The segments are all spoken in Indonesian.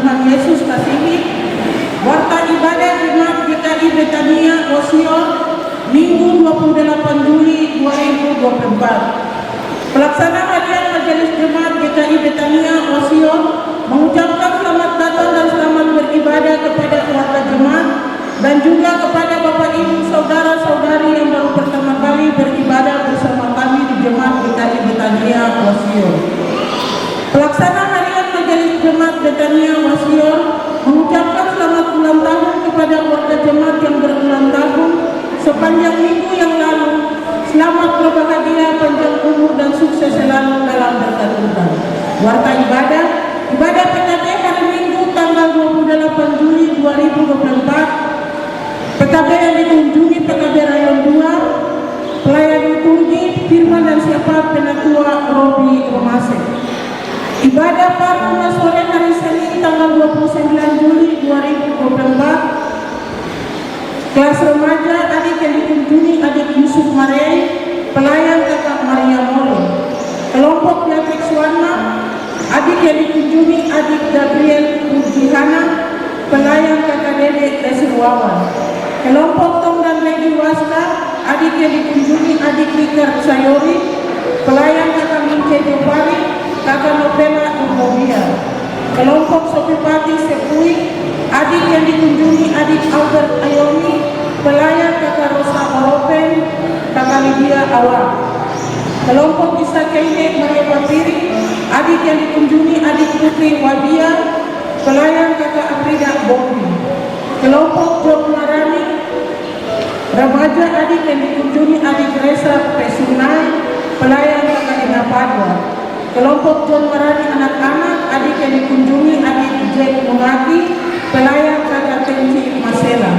Tuhan Yesus kasihi, warta ibadah Jemaat GKI Betania Osio Minggu 28 Juli 2024. Pelaksana harian Majelis Jemaat GKI Betania Osio mengucapkan selamat datang dan selamat beribadah kepada warga jemaat dan juga kepada Bapak Ibu saudara-saudari yang baru pertama kali beribadah bersama kami di Jemaat GKI Betania Osio. Pelaksana harian Majelis Jemaat Betania Osio mengucapkan selamat ulang tahun kepada warga jemaat yang berulang tahun sepanjang minggu yang lalu. Selamat berbahagia, panjang umur dan sukses selalu dalam berkat Tuhan. Warta ibadah PKB hari Minggu tanggal 28 Juli 2024. PKB yang dikunjungi PKB Rayon 2, pelayan liturgi firman dan syafaat Penatua Robi Romase. Ibadah Paruna sore hari Senin tanggal 29 Juli 2024. Kelas remaja adik yang dikunjungi adik Yusuf Marei, pelayan kakak Maria Molo. Kelompok Beatrix Warna, adik yang dikunjungi adik Gabriel Pujihana, pelayan kakak Dede Resurwawan. Kelompok Tom dan Lady Waska, adik yang dikunjungi adik Rika Sayori, pelayan kakak Mince Jopari, kakak Nobela Umobia. Kelompok Sopipati Sepui, adik yang dikunjungi adik Albert Ayomi, pelayan kakak Rosa Oropen, kakak Lydia Awang. Kelompok Isa Keine Maria Papiri, adik yang dikunjungi adik Putri Wadia, pelayan kakak Afrida Bobi. Kelompok Jok Marani remaja, adik yang dikunjungi adik Resa Pesunai, pelayan kakak Ina Padua. Kelompok John Marani anak-anak, adik yang dikunjungi adik Jack Mungaki, pelayan kakak Tenci Masela.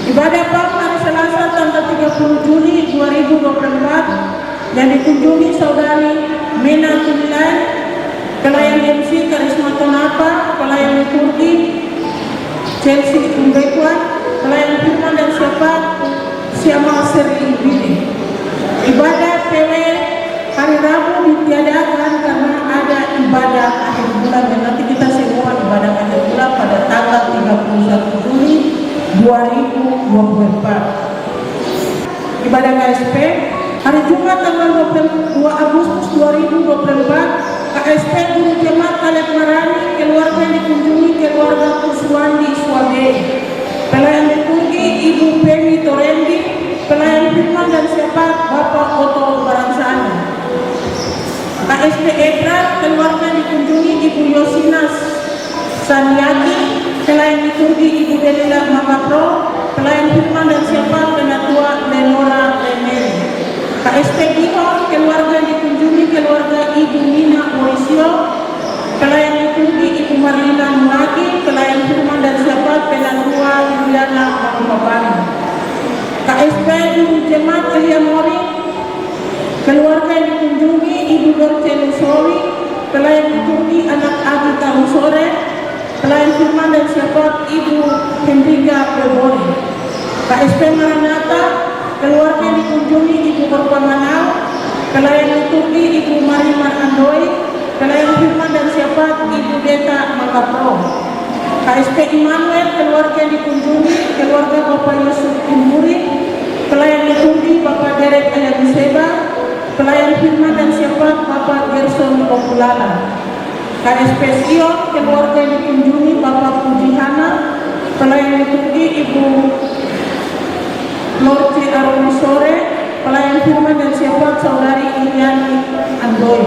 Ibadah PAM hari Selasa tanggal 30 Juli 2024 yang dikunjungi saudari Mena Tunilai, pelayan MC Karisma Tonapa, pelayan liturgi Chelsea Umbekwan, pelayan firman dan syafaat Siama Seri Bini. Ibadah PW hari Rabu ditiadakan karena ada ibadah akhir bulan dan nanti kita semua ibadah akhir bulan pada tanggal 31 Juli 2024. Ibadah KSP hari Jumat tanggal 22 Agustus 2024, KSP Guru Jemaat Kaleb Marani, keluarga yang dikunjungi keluarga Kuswandi Swabei, pelayan liturgi Ibu Pemi Torendi, pelayan firman dan syafaat Bapak Oto Baransani. KSP Ebra, keluarga yang dikunjungi Ibu Yosinas Saniati, pelayan liturgi Ibu Delila Makapro, pelayan firman dan syafaat Penatua Lenora Lemeri. KSP Gihon, keluarga yang dikunjungi keluarga Ibu Nina Morisio, pelayan liturgi Ibu Marlina Mulaki, pelayan firman dan syafaat Penatua Juliana Makubabani. KSP Guru Jemaat Elia Mori, keluarga yang dikunjungi Ibu Dorce Lusowi, pelayan liturgi anak Agi Karusore, pelayan firman dan syafaat Ibu Hendrika Prebori. KSP Maranatha, keluarga yang dikunjungi Ibu Korban Manau, pelayan liturgi Ibu Marimar Andoi, pelayan firman dan syafaat Ibu Deta Makapro. KSP Immanuel, keluarga yang dikunjungi keluarga Bapak Yusuf Imuri, pelayan liturgi Bapak Derek Ayabiseba, pelayan firman dan syafaat Bapak Gerson Populala. KSP Sion, keluarga yang dikunjungi Bapak Pujihana, pelayan liturgi Ibu Lorci Aroni Sore, pelayan firman dan syafaat Saudari Iriani Andoi.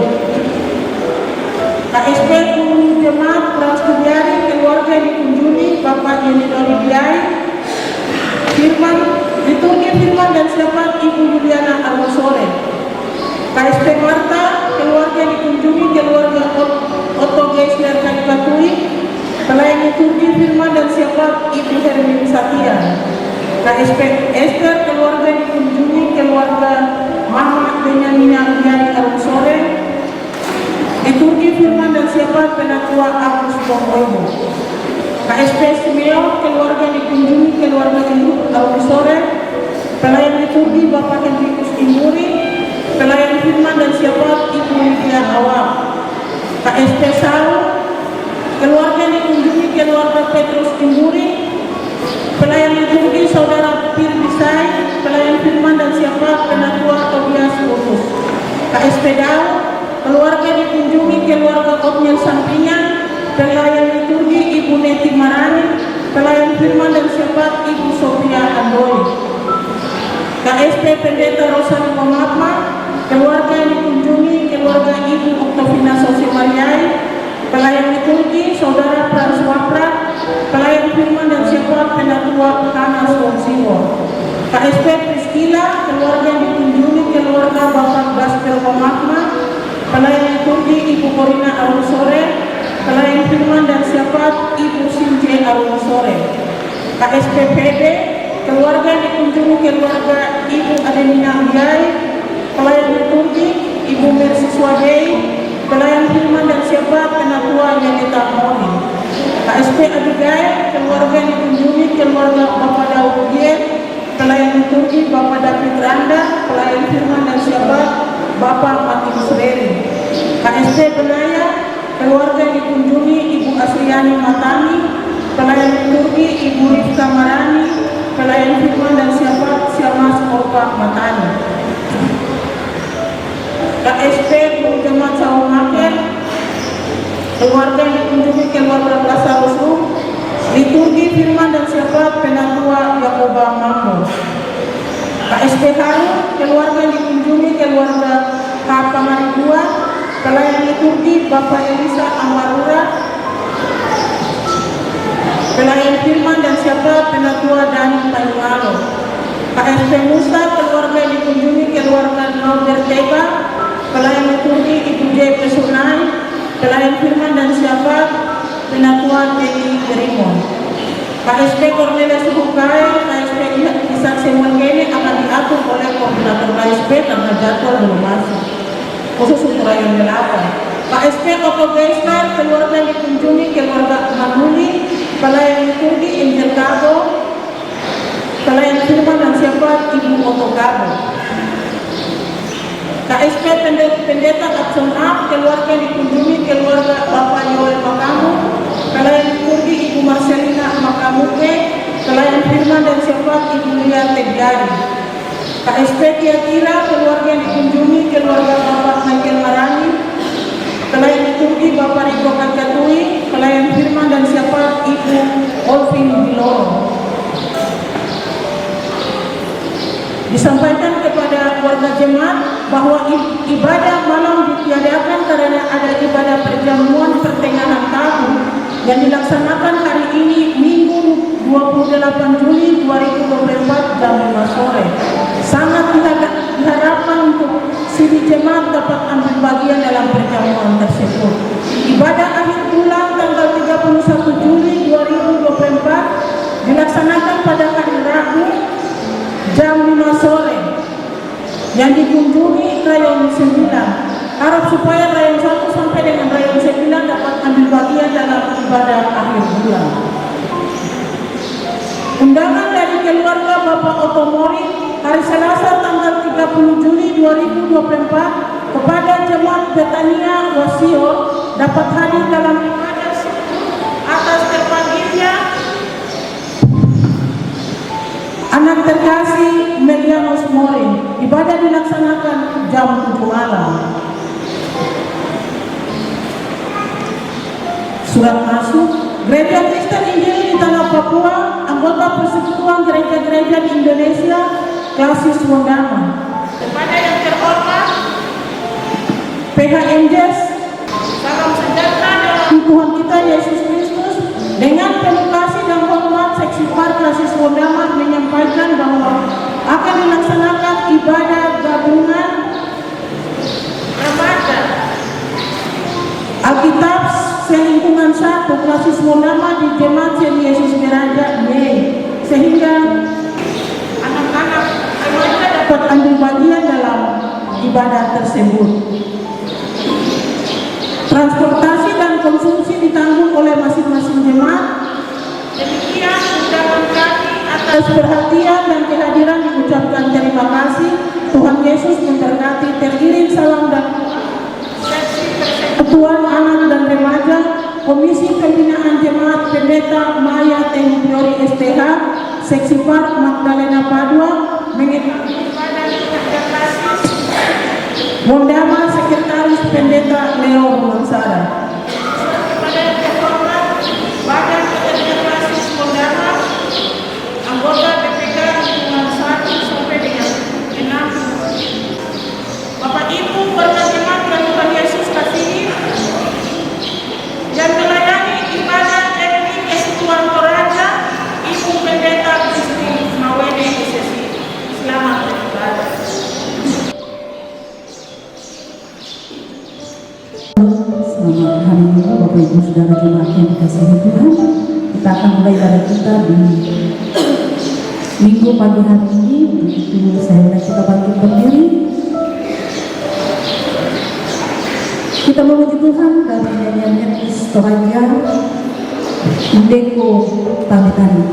KSP Guru Jemaat Prastudiari, keluarga yang dikunjungi Bapak Yenidori Biai, firman liturgi firman dan syafaat Ibu Juliana Armosore. KSP Marta, keluarga yang dikunjungi keluarga Otto Geisler Kanikatui, pelayan liturgi firman dan syafaat Ibu Hermin Satya. KSP Esther, keluarga yang dikunjungi keluarga Mama Benyamina Biai Armosore, liturgi firman dan syafaat Penatua Agus Bonggoibo. KSP Simeon, keluarga yang dikunjungi keluarga Ibu Armosore, pelayan liturgi Bapak Hendrikus Imuri, pelayan firman dan syafaat Ibu Lydia Awam. KSP Saul, keluarga yang dikunjungi keluarga Petrus Timburi, pelayan liturgi Saudara Pirbisai, pelayan firman dan siapa Penatua Tobias Khusus. KSP Daud, keluarga dikunjungi keluarga Otniel Sampingan, pelayan liturgi Ibu Neti Marani, pelayan firman dan siapa Ibu Sofia Andoi. KSP Pendeta Rosani Pamapma, keluarga yang dikunjungi keluarga Ibu Oktovina Sosimariai, pelayan liturgi Saudara Pranswapra, pelayan firman dan siapa Penatua Hana Sonsiwo. KSP Priscila, keluarga yang dikunjungi keluarga Bapak Gaspel Pamapma, pelayan liturgi Ibu Korina Arusore, pelayan firman dan siapa Ibu Sinje Arusore. KSP PD, keluarga yang dikunjungi keluarga Ibu Adenina Uyai, pelayan liturgi Ibu Mercy Swadei, pelayan firman dan siapa Penatua Yanita Moni. KSP Abigail, keluarga yang dikunjungi keluarga Bapak Daud Diet, pelayan liturgi Bapak David Randa, pelayan firman dan siapa Bapak Makin Sleri. KSP Benaya, keluarga yang dikunjungi Ibu Asriani Matani, pelayan liturgi Ibu Rifka Marani, pelayan firman dan siapa Siamas Orpa Matani. KSP Guru Jemaat Sawangaken, keluarga yang dikunjungi keluarga Plaza Rusum, liturgi firman dan siapa Penatua Yakoba Mambo. KSP Haru, keluarga yang dikunjungi keluarga Kapamari II, pelayan liturgi Bapak Elisa Amarura, pelayan firman dan siapa Penatua Dani Tayungalo. KSP Musa, keluarga yang dikunjungi keluarga Norbert Tega, pelayan liturgi Ibu J. Pesunai, pelayan firman dan siapa Penatua Teddy Gerimon. KSP Cornelia Subukai, KSP Isak Semangkene akan diatur oleh koordinator KSP karena jadwal belum masuk, khusus untuk rayon Delapan. KSP Otto Geisler, keluarga yang dikunjungi keluarga Manuli, pelayan liturgi Angel Gabo, pelayan firman dan siapa Ibu Otto Gabo. KSP Pendeta Kapson A, keluarga yang dikunjungi keluarga Bapak Yoel Makamu, pelayan liturgi Ibu Marcelina Makamuke, pelayan firman dan siapa Ibu Lia Tegiari. KSP Tiatira, keluarga yang dikunjungi keluarga Bapak Michael Marani, pelayan liturgi Bapak Riko Kancatui, pelayan firman dan siapa Ibu Olvin Biloro. Disampaikan kepada warga jemaat bahwa ibadah malam ditiadakan karena ada ibadah perjamuan pertengahan tahun yang dilaksanakan hari ini Minggu 28 Juli 2024 jam 5 sore. Sangat diharapkan untuk seluruh jemaat dapat ambil bagian dalam perjamuan tersebut. Ibadah akhir bulan tanggal 31 Juli 2024 dilaksanakan pada hari Rabu jam 5 sore yang dikunjungi rayon 9. Harap supaya rayon 1 sampai dengan rayon 9 dapat ambil bagian dalam ibadah akhir bulan. Undangan dari keluarga Bapak Otomori hari Selasa tanggal 30 Juli 2024 kepada jemaat Betania Wasio dapat hadir dalam ibadah atas terpanggilnya anak terkasih Melianos Morin. Ibadah dilaksanakan jam 7 malam. Surat masuk Gereja Kristen Injil di Tanah Papua, anggota Persekutuan Gereja-Gereja di Indonesia, Klasis Wondama. Kepada yang terhormat PHMJes, salam sejahtera dalam Tuhan kita Yesus Kristus. Dengan penuh kasih dan hormat, Seksi Par Klasis Wondama menyampaikan bahwa akan dilaksanakan ibadah gabungan Ramadan Alkitab selingkungan 1 Klasis Wondama di Jemaat Seri Yesus Meraja Mei, sehingga anak-anak remaja dapat ambil bagian dalam ibadah tersebut. Transportasi dan konsumsi ditanggung oleh masing-masing jemaat. Demikian undangan kami atas perhatian dan kehadiran diucapkan terima kasih. Tuhan Yesus memberkati. Teriring salam dan Tuhan, Anak Komisi Pembinaan Jemaat Pendeta Maya Tempiori STH, Seksi Par Magdalena Padua, mengikuti badan Kerdaklasis Mondama Sekretaris Pendeta Leo Mansara. Badan Terhormat Badan Kerdaklasis Mondama, anggota BPK hubungan 1 sampai dengan 6. Bapak Ibu berjemaat dan Tuhan Yesus kasihi yang melayani ibadah RI Kesatuan Toraja, Ibu Pendeta Kristi Mawene SSI. Selamat beribadah. Selamat hari Minggu, Bapak Ibu Saudara jemaat yang dikasihi Tuhan. Kita akan mulai ibadah kita di Minggu pagi hari ini. Begitu saya undang kita bangkit berdiri. Kita memuji Tuhan dari nyanyian etnis Toraja, Indeko Tametani.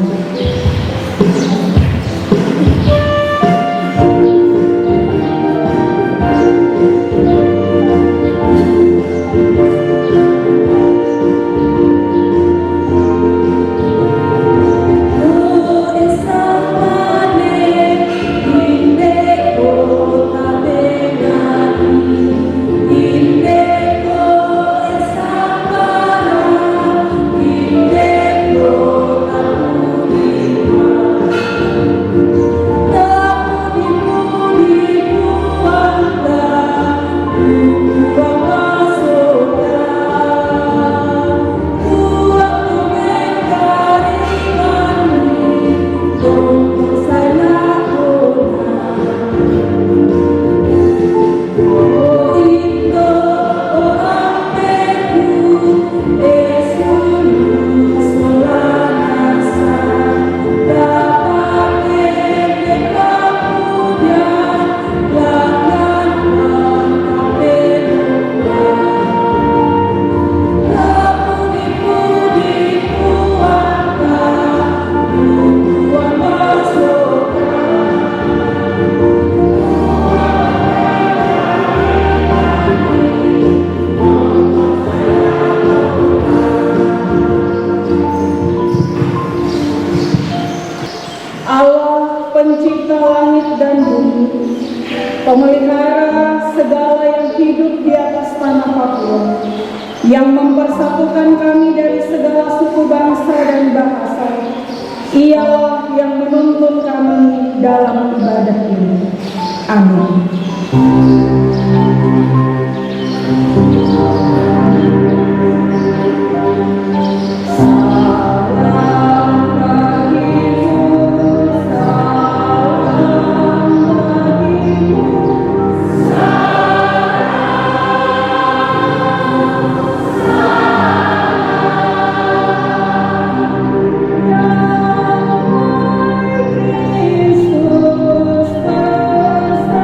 Pencipta langit dan bumi, pemelihara segala yang hidup di atas tanah Papua, yang mempersatukan kami dari segala suku bangsa dan bahasa, Ialah yang menuntun kami dalam ibadah ini. Amin. Yesus bersama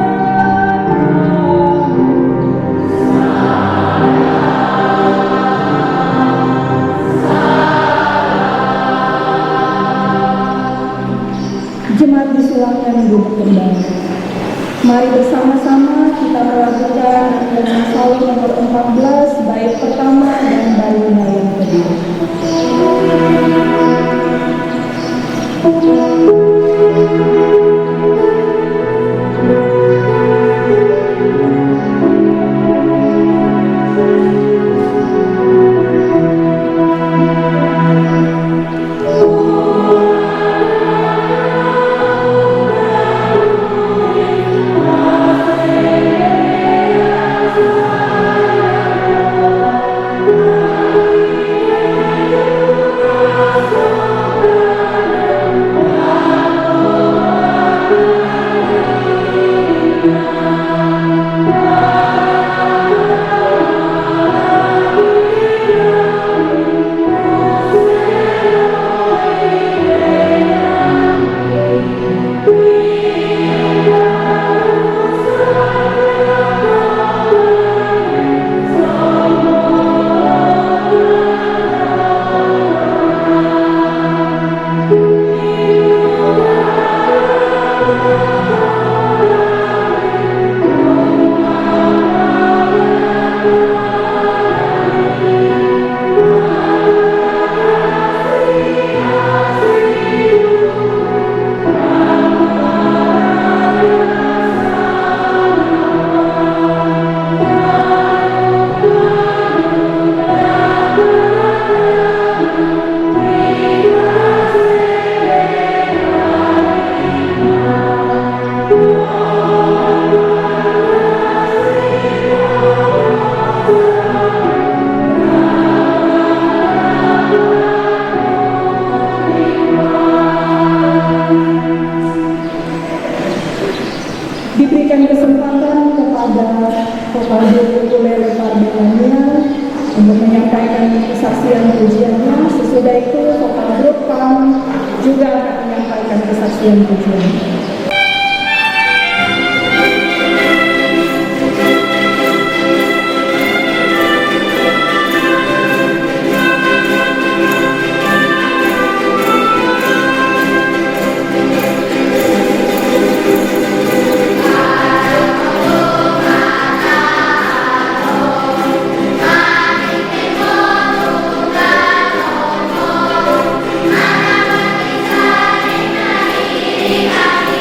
Bapak Guru Lele Pardilania untuk menyampaikan kesaksian pujiannya. Sesudah itu Bapak Grup Pam juga akan menyampaikan kesaksian pujiannya. Hari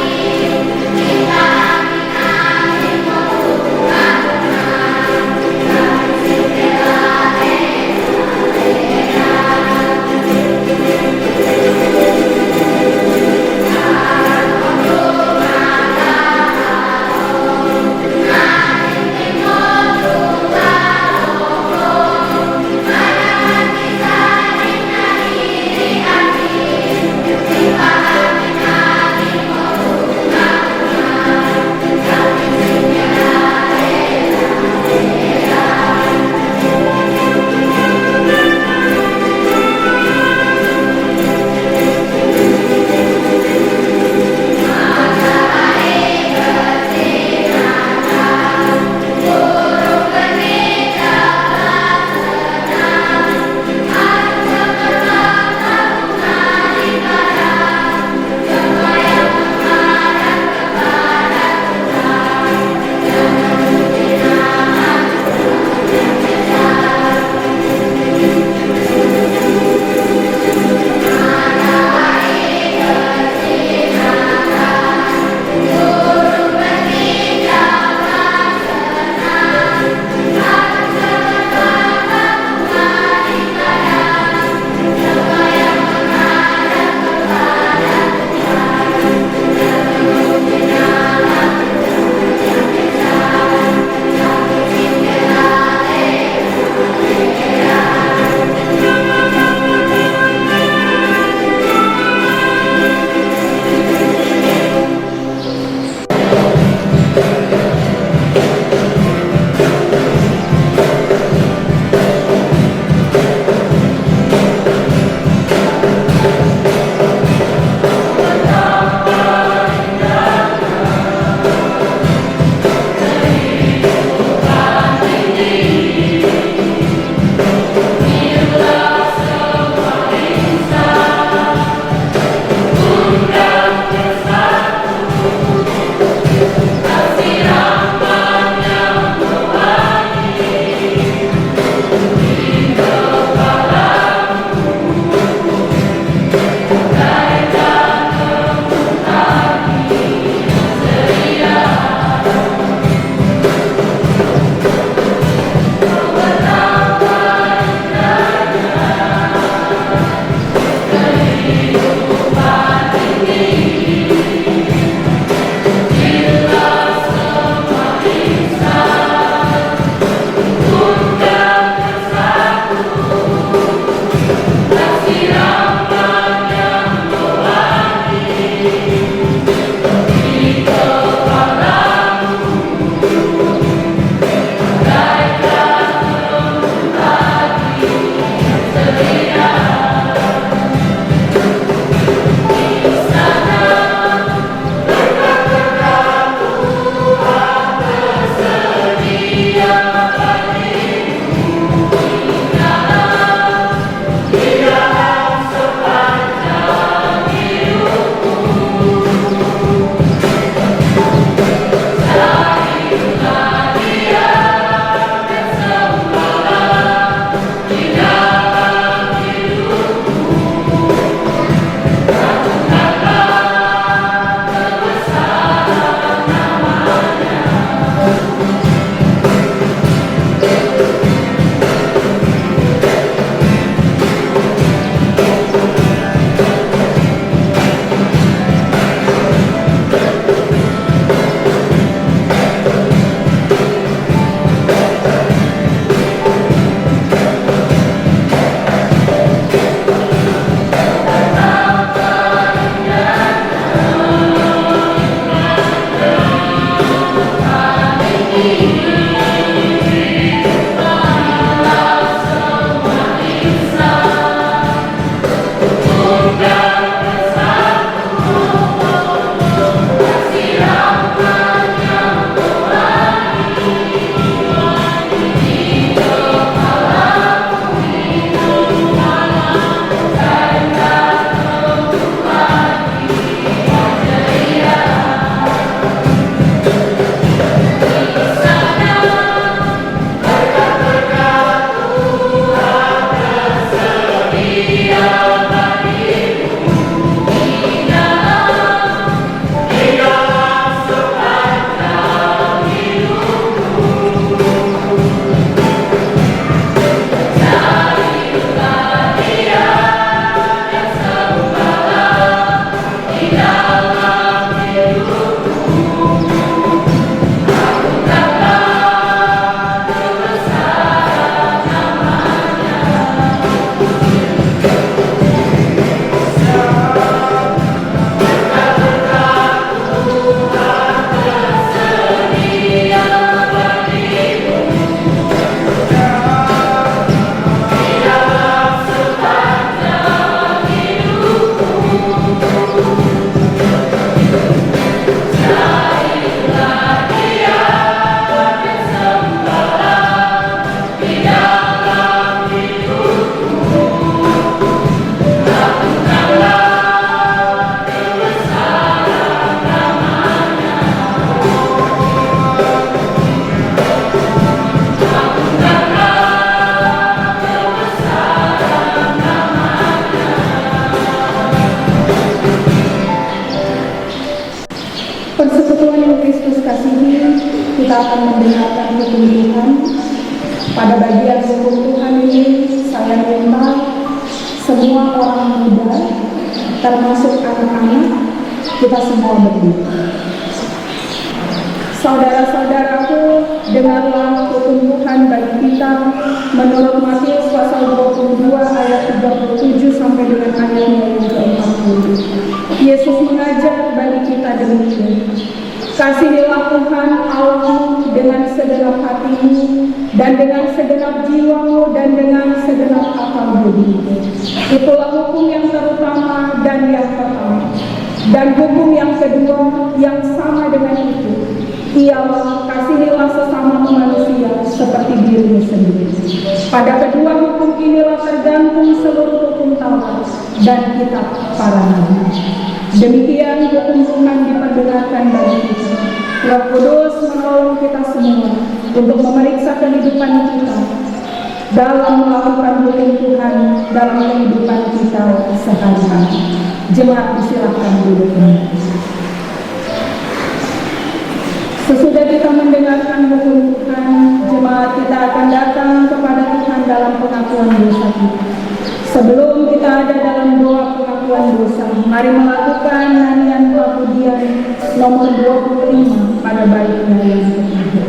akan mendengarkan hukum Tuhan. Pada bagian hukum Tuhan ini, saya minta semua orang muda, termasuk anak-anak, kita semua berdiri. Saudara-saudaraku, dengarlah hukum Tuhan bagi kita menurut Matius pasal 22 ayat 37 sampai dengan ayatnya yang ke-40. Yesus mengajar bagi kita demikian. Kasihilah Tuhan Allahmu dengan segenap hatimu dan dengan segenap jiwamu dan dengan segenap akal budimu. Itulah hukum yang terutama dan yang pertama. Dan hukum yang kedua yang sama dengan itu, ialah kasihilah sesama manusia seperti dirimu sendiri. Pada kedua hukum inilah tergantung seluruh hukum Taurat dan kitab para nabi. Demikian hukum Tuhan diperdengarkan bagi kita. Roh Kudus menolong kita semua untuk memeriksa kehidupan kita dalam melakukan hukum Tuhan dalam kehidupan kita sehari-hari. Jemaat disilahkan duduk. Sesudah kita mendengarkan hukum Tuhan, jemaat kita akan datang kepada Tuhan dalam pengakuan dosa kita. Sebelum kita ada dalam doa pengakuan dosa, mari melakukan nyanyian pujian nomor 25 pada baitnya yang ketiga.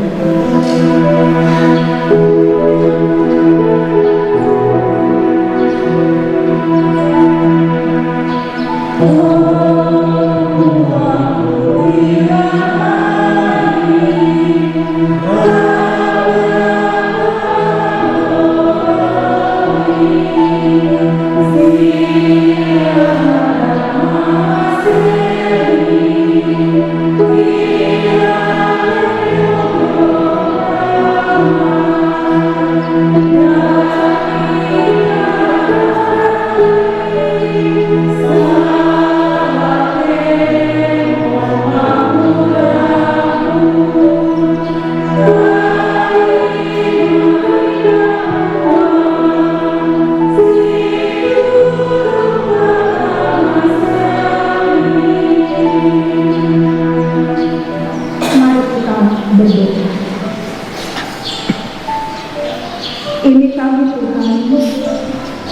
Ini kami Tuhan,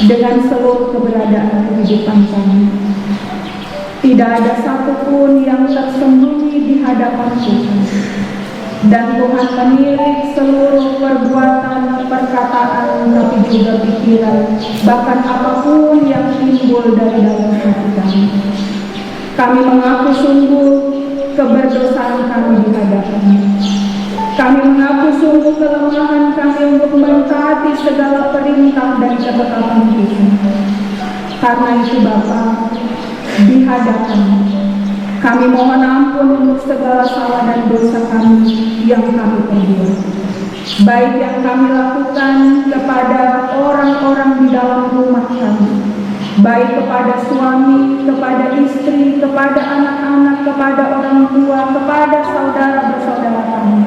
dengan seluruh keberadaan kehidupan kami. Tidak ada satupun yang tersembunyi di hadapan Tuhan. Dan Tuhan menilik seluruh perbuatan, perkataan, tapi juga pikiran, bahkan apapun yang timbul dari dalam hati kami. Kami mengaku sungguh keberdosaan kami di hadapan-Mu. Kami mengaku sungguh kelemahan kami untuk mentaati segala perintah dan ketetapan Tuhan. Karena itu Bapa, di hadapan kami mohon ampun untuk segala salah dan dosa kami yang kami perbuat. Baik yang kami lakukan kepada orang-orang di dalam rumah kami, baik kepada suami, kepada istri, kepada anak-anak, kepada orang tua, kepada saudara bersaudara kami.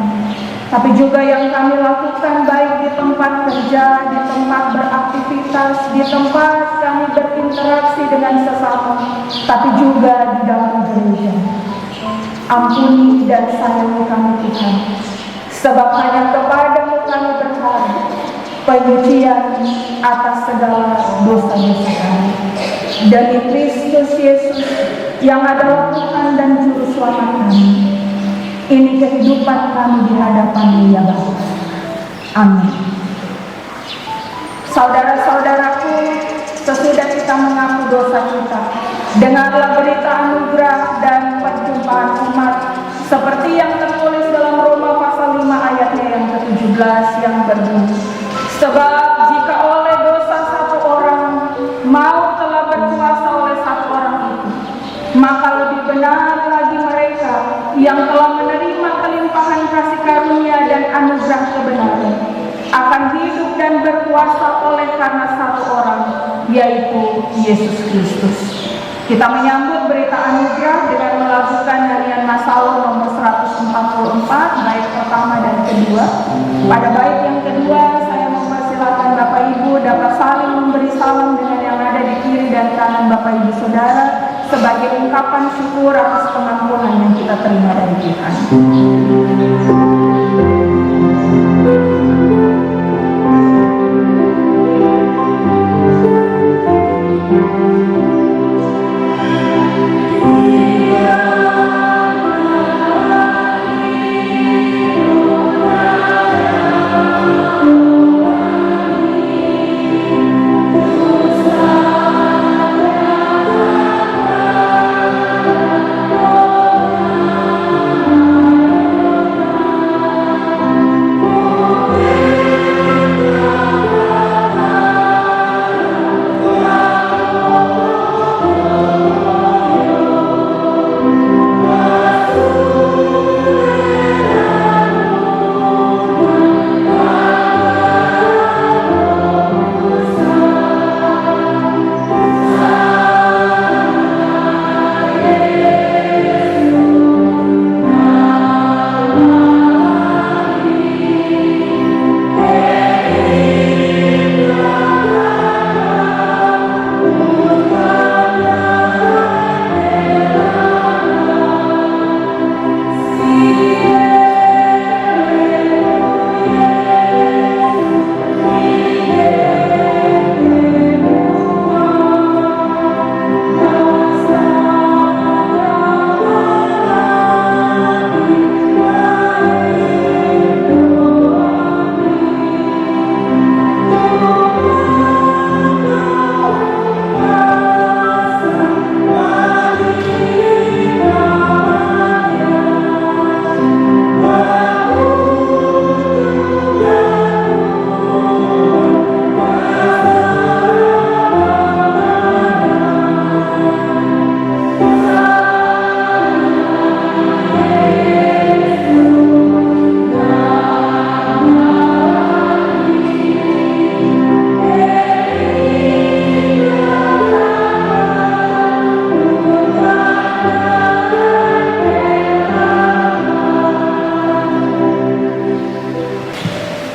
Tapi juga yang kami lakukan baik di tempat kerja, di tempat beraktivitas, di tempat kami berinteraksi dengan sesama, tapi juga di dalam gereja. Ampuni dan sayangi kami Tuhan, sebab hanya kepadamu kami berharap penyucian atas segala dosa-dosa kami. Demi Kristus Yesus yang adalah Tuhan dan Juru Selamat kami, ini kehidupan kami di hadapan-Mu ya Bapa. Amin. Saudara-saudaraku, sesudah kita mengaku dosa kita, dengarlah berita anugerah dan perjumpaan umat seperti yang tertulis dalam Roma pasal 5 ayatnya yang ke-17 yang berbunyi, sebab jika oleh dosa satu orang maut telah berkuasa oleh satu orang itu, maka lebih benar lagi mereka yang telah menerima kelimpahan kasih karunia dan anugerah kebenaran akan hidup dan berkuasa oleh karena satu orang, yaitu Yesus Kristus. Kita menyambut berita anugerah dengan melakukan nyanyian Mazmur nomor 144 bait pertama dan kedua. Pada bait yang kedua saya mempersilakan Bapak Ibu dapat saling memberi salam dengan yang ada di kiri dan kanan Bapak Ibu Saudara, sebagai ungkapan syukur atas pengampunan yang kita terima dari Tuhan.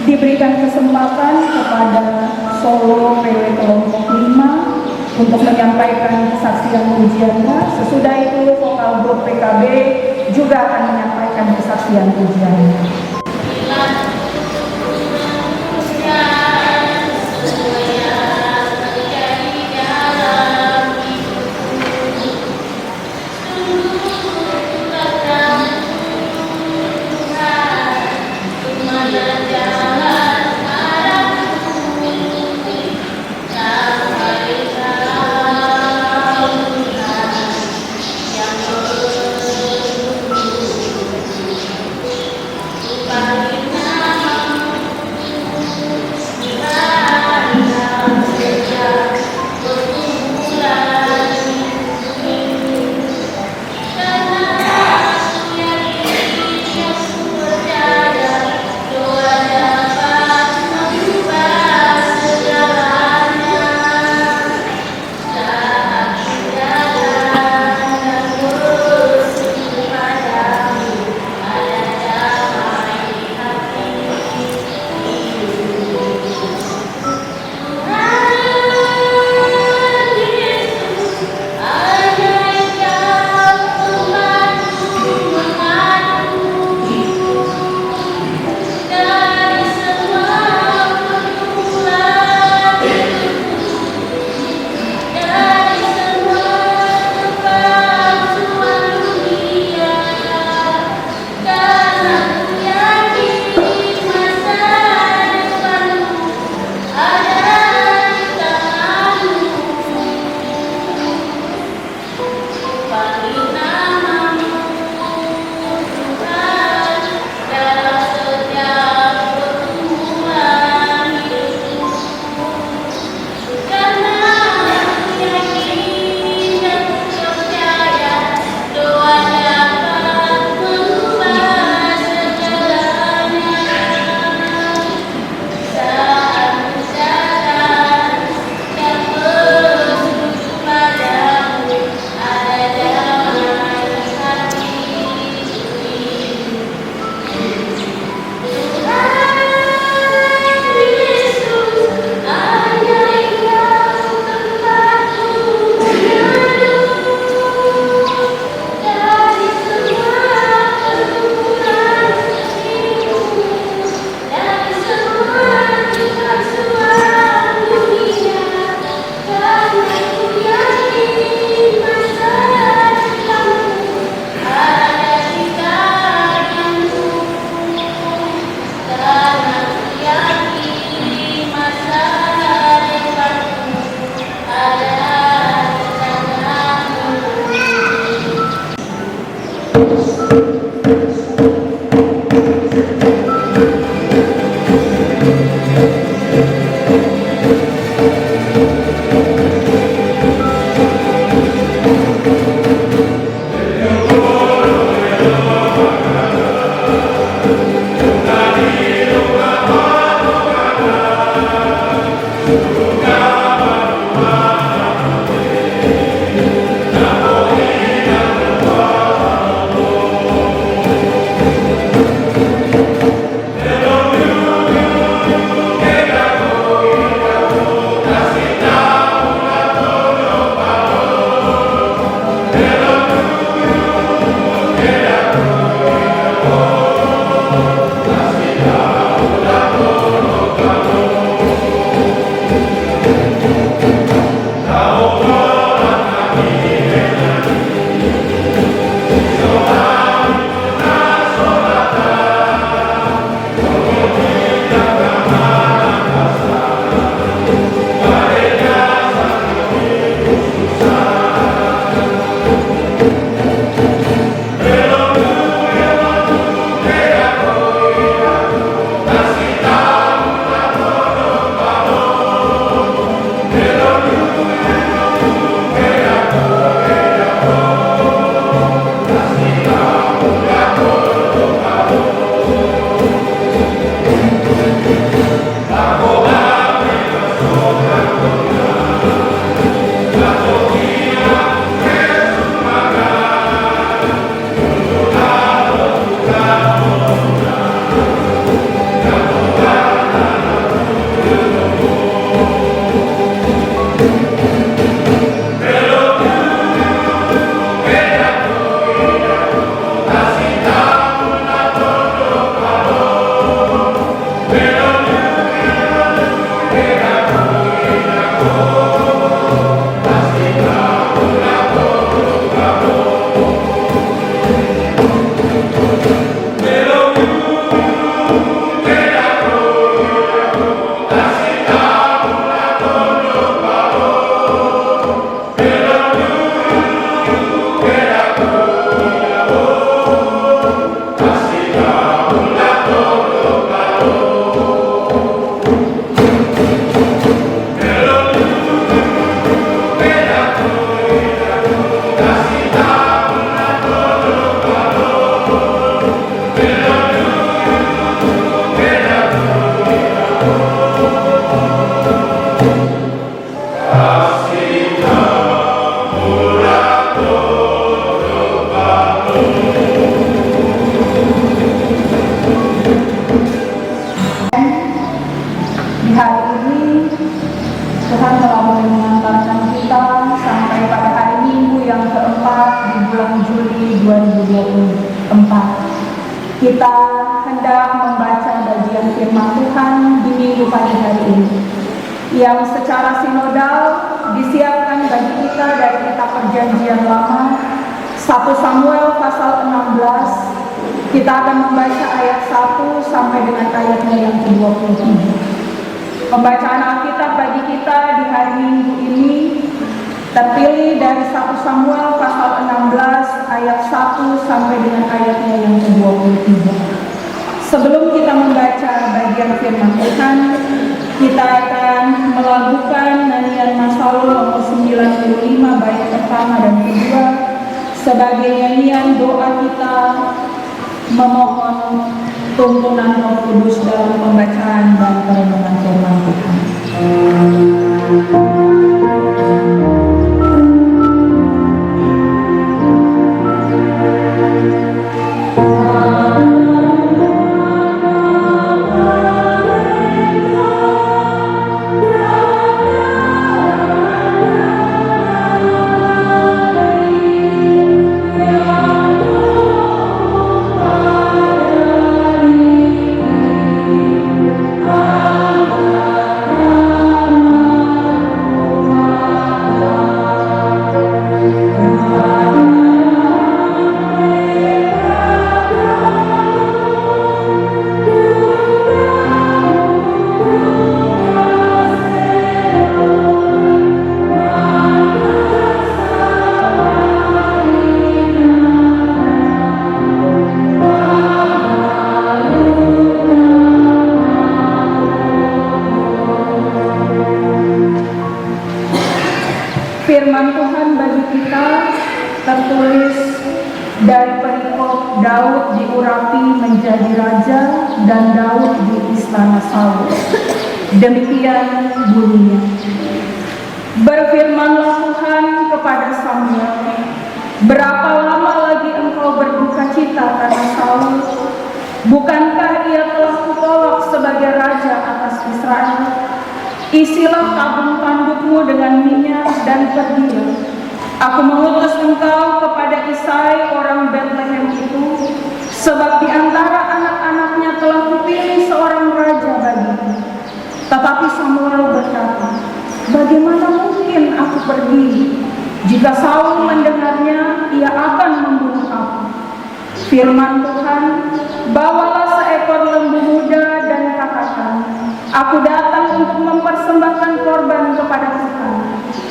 Diberikan kesempatan kepada Solo PW kelompok 5 untuk menyampaikan kesaksian pujiannya. Sesudah itu vokal grup PKB juga akan menyampaikan kesaksian pujiannya. Kita hendak membaca bagian firman Tuhan di minggu pagi hari ini, yang secara sinodal disiapkan bagi kita dari kitab Perjanjian Lama, 1 Samuel pasal 16. Kita akan membaca ayat 1 sampai dengan ayatnya yang ke-23. Pembacaan Alkitab bagi kita di hari Minggu ini terpilih dari 1 Samuel pasal 16 ayat 1 sampai dengan ayatnya yang ke-23. Sebelum kita membaca bagian firman Tuhan, kita akan melakukan nyanyian Mazmur nomor 95 bait pertama dan kedua sebagai nyanyian doa kita memohon tuntunan Roh Kudus dalam pembacaan dan perenungan firman Tuhan. Firman Tuhan bagi kita tertulis dari perikop Daud diurapi menjadi raja dan Daud di istana Saul. Demikian bunyinya. Berfirmanlah Tuhan kepada Samuel, berapa lama lagi engkau berduka cita karena Saul? Bukankah ia telah kutolak sebagai raja atas Israel? Isilah tabung tandukmu dengan minyak dan pergilah. Aku mengutus engkau kepada Isai orang Betlehem itu, sebab di antara anak-anaknya telah kupilih seorang raja bagiku. Tetapi Samuel berkata, bagaimana mungkin aku pergi? Jika Saul mendengarnya, ia akan membunuh aku. Firman Tuhan, bawalah seekor lembu muda dan katakan, aku datang untuk mempersembahkan korban kepada Tuhan.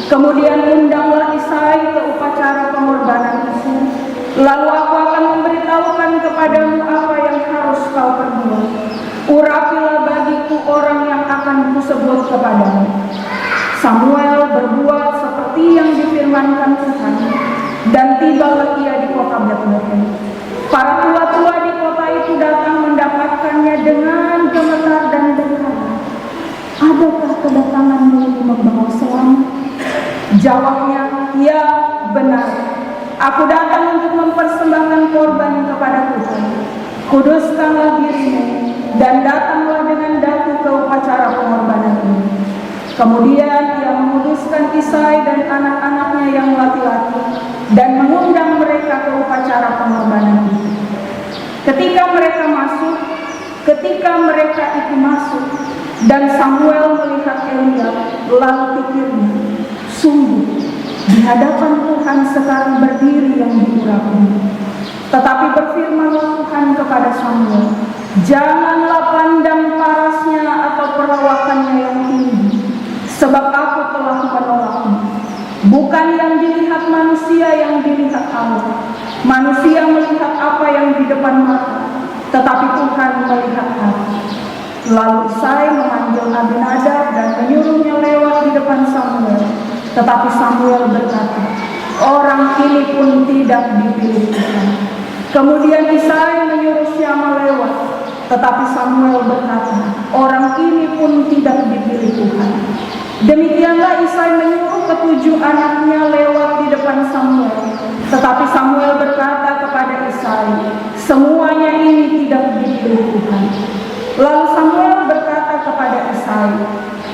Kemudian undanglah Isai ke upacara pengorbanan itu. Lalu aku akan memberitahukan kepadamu apa yang harus kau perbuat. Urapilah bagiku orang yang akan kusebut kepadamu. Samuel berbuat seperti yang difirmankan Tuhan, dan tibalah ia di kota Betlehem. Para tua-tua di kota itu datang mendapatkannya dengan gemetar dan berkata, adakah kedatanganmu ini membawa selamat? Jawabnya, ya benar. Aku datang untuk mempersembahkan korban kepada Tuhan. Kuduskanlah dirimu dan datanglah dengan datu ke upacara pengorbanan ini. Kemudian ia menguduskan Isai dan anak-anaknya yang laki-laki dan mengundang mereka ke upacara pengorbanan itu. Ketika mereka itu masuk dan Samuel melihat Eliab, lalu pikirnya, sungguh di hadapan Tuhan sekarang berdiri yang diurapi. Tetapi berfirmanlah Tuhan kepada Samuel, janganlah pandang parasnya atau perawakannya yang tinggi, sebab aku telah menolaknya. Bukan yang dilihat manusia yang dilihat Allah. Manusia melihat apa yang di depan mata, tetapi Tuhan melihat hati. Lalu Isai memanggil Abinadab dan menyuruhnya lewat di depan Samuel. Tetapi Samuel berkata, orang ini pun tidak dipilih Tuhan. Kemudian Isai menyuruh Syama lewat. Tetapi Samuel berkata, orang ini pun tidak dipilih Tuhan. Demikianlah Isai menyuruh ketujuh anaknya lewat di depan Samuel. Tetapi Samuel berkata kepada Isai, semuanya ini tidak dipilih Tuhan. Lalu Samuel berkata kepada Isai,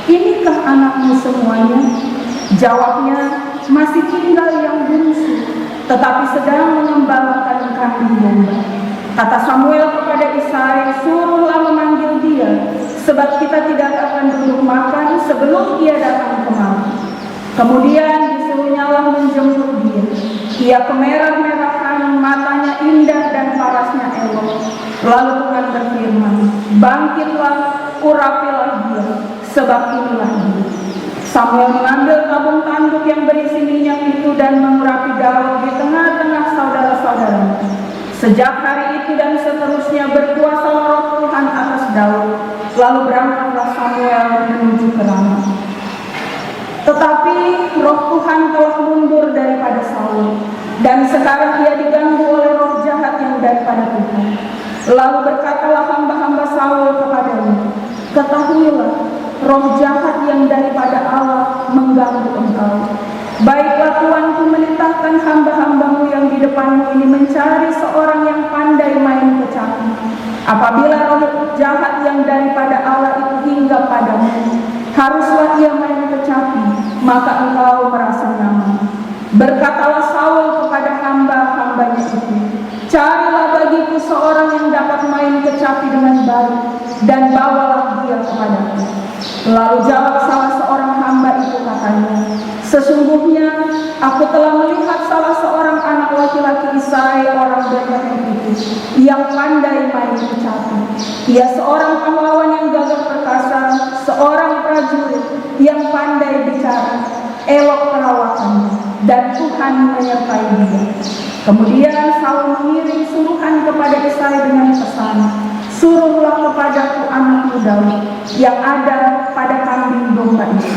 inikah anakmu semuanya? Jawabnya, masih tinggal yang bungsu, tetapi sedang mengembalakan kambing domba. Kata Samuel kepada Isai, suruhlah memanggil dia, sebab kita tidak akan duduk makan sebelum ia datang kemari. Kemudian disuruhnyalah menjemput dia. Ia kemerah-merahan, matanya indah dan parasnya elok. Lalu Tuhan berfirman, bangkitlah, urapilah dia, sebab inilah dia. Samuel mengambil tabung tanduk yang berisi minyak itu dan mengurapi Daud di tengah-tengah saudara-saudaranya. Sejak hari itu dan seterusnya berkuasa Roh Tuhan atas Daud. Lalu berangkatlah Samuel menuju ke Rama. Tetapi Roh Tuhan telah mundur daripada Saul, dan sekarang ia diganggu oleh roh jahat yang daripada Tuhan. Lalu berkatalah hamba-hamba Saul kepadanya, ketahuilah, roh jahat yang daripada Allah mengganggu engkau. Baiklah Tuanku menitahkan hamba-hambamu yang di depanmu ini mencari seorang yang pandai main kecapi. Apabila roh jahat yang daripada Allah itu hingga padamu, haruslah ia main kecapi, maka engkau merasa nyaman. Berkatalah Saul kepada hamba-hambanya itu, carilah bagiku seorang yang dapat main kecapi dengan baik, dan bawalah dia kepadaku. Lalu jawab salah seorang hamba itu, katanya, sesungguhnya aku telah melihat salah seorang anak laki-laki Isai orang Betlehem itu yang pandai main kecapi. Ia seorang pahlawan yang gagah perkasa, seorang prajurit yang pandai bicara, elok perawakannya, dan Tuhan menyertai dia. Kemudian Saul mengirim suruhan kepada Isai dengan pesan, suruhlah kepadaku anakmu Daud yang ada pada kambing domba itu.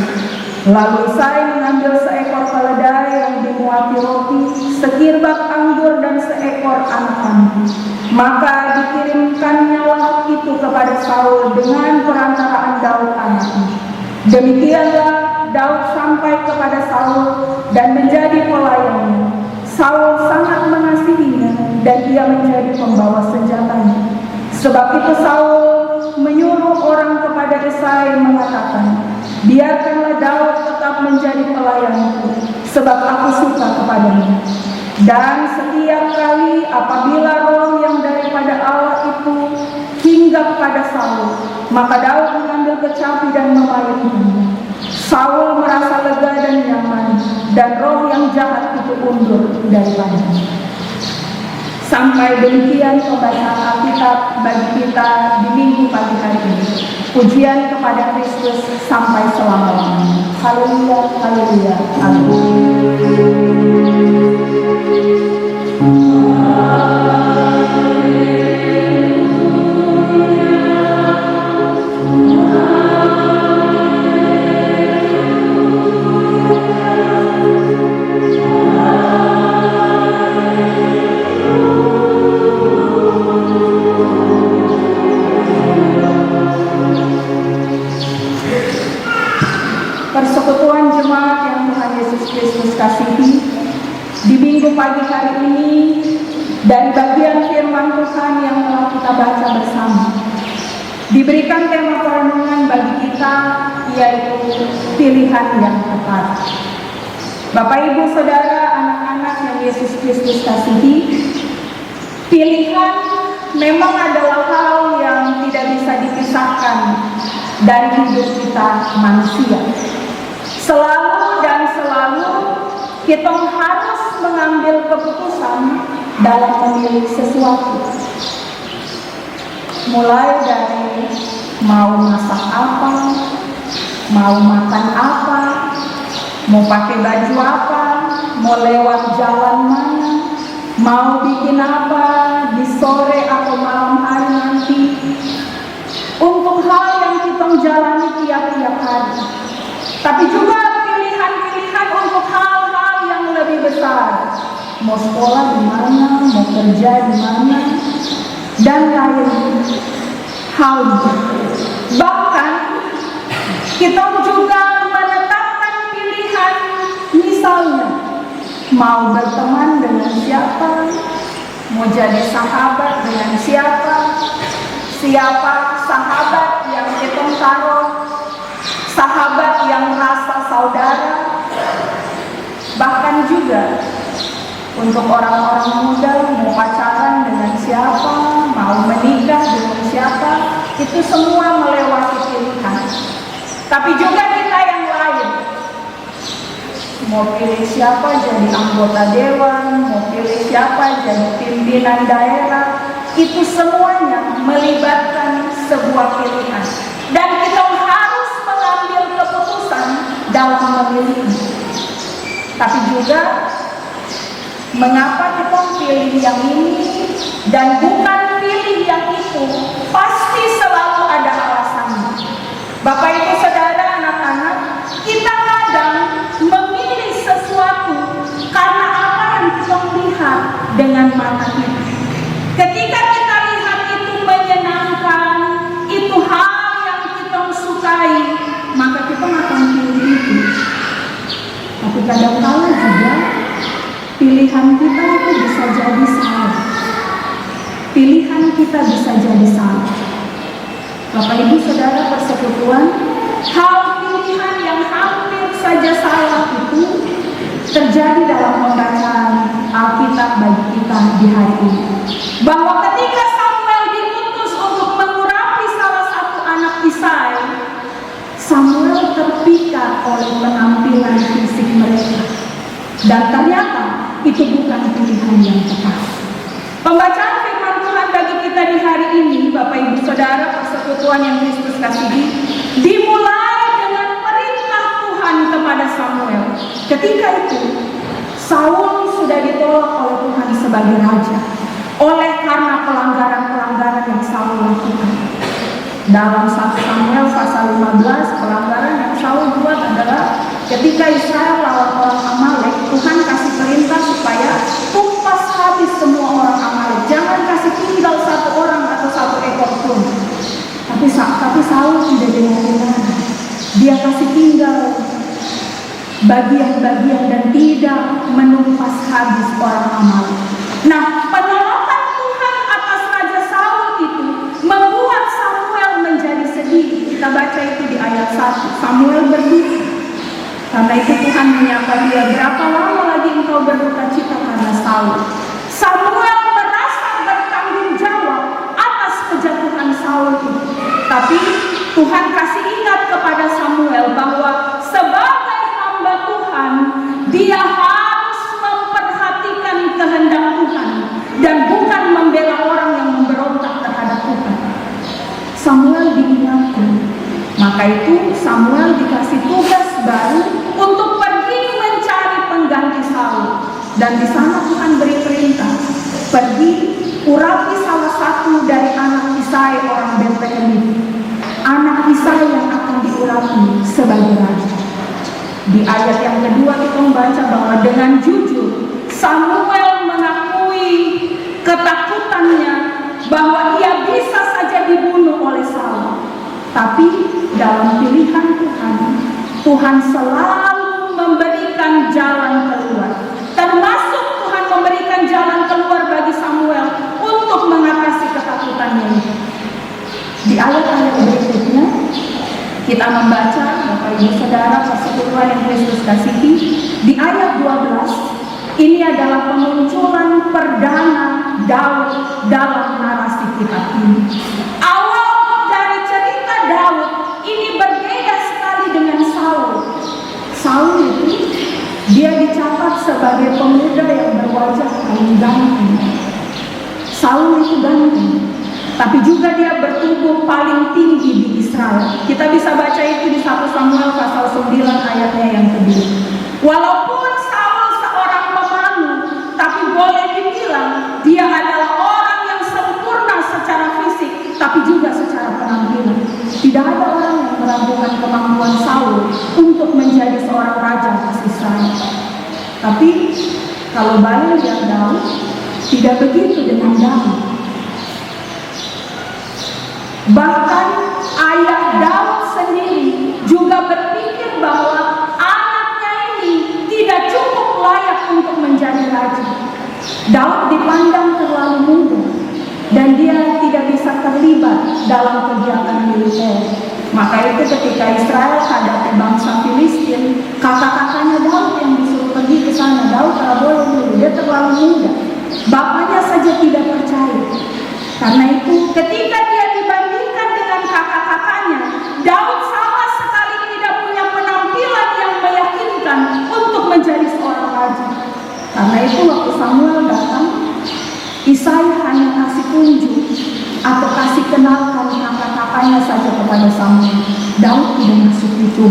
Lalu Isai mengambil seekor keledai yang dimuati roti, sekirbak anggur dan seekor anak kambing. Maka dikirimkannyalah itu kepada Saul dengan perantaraan Daud anaknya. Demikianlah Daud sampai kepada Saul dan menjadi pelayannya. Saul sangat mengasihinya dan ia menjadi pembawa senjatanya. Sebab itu Saul menyuruh orang kepada Isai mengatakan, biarkanlah Daud tetap menjadi pelayanku, sebab aku suka kepadanya. Dan setiap kali apabila roh yang daripada Allah itu hinggap pada Saul, maka Daud mengambil kecapi dan memainkannya. Saul merasa lega dan nyaman, dan roh yang jahat itu undur daripadanya. Sampai demikian pembacaan Alkitab bagi kita di minggu pagi hari ini. Pujian kepada Kristus sampai selama-lamanya. Haleluya, haleluya, Persekutuan jemaat yang Tuhan Yesus Kristus kasihi, di minggu pagi hari ini dari bagian firman Tuhan yang telah kita baca bersama, diberikan tema perenungan bagi kita, yaitu pilihan yang tepat. Bapak Ibu Saudara, anak-anak yang Yesus Kristus kasihi, pilihan memang adalah hal yang tidak bisa dipisahkan dari hidup kita manusia. Selalu dan selalu kita harus mengambil keputusan dalam memilih sesuatu. Mulai dari mau masak apa, mau makan apa, mau pakai baju apa, mau lewat jalan mana, mau bikin apa di sore atau malam hari nanti. Untuk hal yang kita jalani tiap-tiap hari. Tapi juga pilihan-pilihan untuk hal-hal yang lebih besar. Mau sekolah di mana, mau kerja di mana, dan lain hal. Bahkan kita juga menetapkan pilihan, misalnya mau berteman dengan siapa, mau jadi sahabat dengan siapa, siapa sahabat yang kita taruh, sahabat yang rasa saudara. Bahkan juga Untuk orang-orang muda mau pacaran dengan siapa, mau menikah dengan siapa, itu semua melewati pilihan. Tapi juga kita yang lain, mau pilih siapa jadi anggota dewan, mau pilih siapa jadi pimpinan daerah, itu semuanya melibatkan sebuah pilihan. Dan kita harus mengambil keputusan dalam memilih. Tapi juga mengapa kita pilih yang ini dan bukan pilih yang itu, pasti selalu ada alasannya. Bapak Ibu Saudara, anak-anak, kita kadang memilih sesuatu karena apa yang kita lihat dengan mata kita. Ketika kita lihat itu menyenangkan, itu hal yang kita sukai, maka kita akan pilih itu. Tapi kadang-kala juga pilihan kita itu bisa jadi salah. Pilihan kita bisa jadi salah. Bapak Ibu Saudara persekutuan, hal pilihan yang hampir saja salah itu terjadi dalam pembacaan Alkitab bagi kita di hari ini. Bahwa ketika Samuel diutus untuk mengurapi salah satu anak Isai, Samuel terpikat oleh penampilan fisik mereka. Dan ternyata itu bukan pilihan yang tepat. Pembacaan firman Tuhan bagi kita di hari ini, Bapak Ibu Saudara persekutuan yang Kristus kasihi, dimulai dengan perintah Tuhan kepada Samuel. Ketika itu Saul sudah ditolak oleh Tuhan sebagai raja oleh karena pelanggaran-pelanggaran yang Saul lakukan. Dalam 1 Samuel pasal 15, pelanggaran yang Saul buat adalah ketika Israel lawan orang Amalek, Tuhan kasih perintah supaya tumpas habis semua orang Amalek. Jangan kasih tinggal satu orang atau satu ekor pun. Tapi Saul tidak dengar. Dia kasih tinggal bagian-bagian dan tidak menumpas habis orang Amalek. Nah, penolakan Tuhan atas Raja Saul itu membuat Samuel menjadi sedih. Kita baca itu di ayat 1. Samuel berduka. Karena itu Tuhan menyapa dia, berapa lama lagi engkau berduka cita karena Saul? Samuel merasa bertanggung jawab atas kejatuhan Saul itu. Tapi Tuhan kasih ingat kepada Samuel bahwa sebagai hamba Tuhan, dia harus memperhatikan kehendak Tuhan dan bukan membela orang yang memberontak terhadap Tuhan. Samuel diingatkan. Maka itu Samuel dikasih tugas baru untuk pergi mencari pengganti Saul. Dan di sana Tuhan beri perintah, pergi urapi salah satu dari anak Isai orang Betlehem itu. Anak Isai yang akan diurapi sebagai raja. Di ayat yang kedua kita membaca bahwa dengan jujur Samuel mengakui ketakutannya bahwa ia bisa saja dibunuh oleh Saul. Tapi dalam pilihan Tuhan, Tuhan selalu memberikan jalan keluar. Termasuk Tuhan memberikan jalan keluar bagi Samuel untuk mengatasi ketakutannya itu. Di ayat-ayat berikutnya kita membaca, Bapak Ibu Saudara persekutuan yang Kristus kasihi, di ayat 12 ini adalah pemunculan perdana Daud dalam narasi kitab ini. Awal dari cerita Daud ini berbeda sekali dengan Saul. Saul itu dia dicatat sebagai pemuda yang berwajah paling ganteng. Saul itu ganteng, tapi juga dia bertubuh paling tinggi di Israel. Kita bisa baca itu di 1 Samuel pasal 9 ayatnya yang kedua. Walaupun Saul seorang pemalu, tapi boleh dibilang dia adalah orang yang sempurna secara fisik, tapi juga secara penampilan. Tidak ada orang yang meragukan kemampuan Saul untuk menjadi seorang raja atas Israel. Tapi kalau balik lihat Daud, tidak begitu dengan Daud. Bahkan ayah Daud sendiri juga berpikir bahwa anaknya ini tidak cukup layak untuk menjadi raja. Daud dipandang terlalu muda dan dia tidak bisa terlibat dalam kegiatan militer. Maka itu ketika Israel hadapi bangsa Filistin, kakak-kakaknya Daud yang disuruh pergi ke sana. Daud tak boleh dulu, dia terlalu muda. Bapaknya saja tidak percaya. Karena itu ketika dia dibandingkan dengan kakak-kakaknya, Daud sama sekali tidak punya penampilan yang meyakinkan untuk menjadi seorang raja. Karena itu waktu Samuel datang, Isaiah hanya kasih tunjuk atau kasih kenalkan kakak-kakaknya saja kepada Samuel. Daud tidak masuk itu.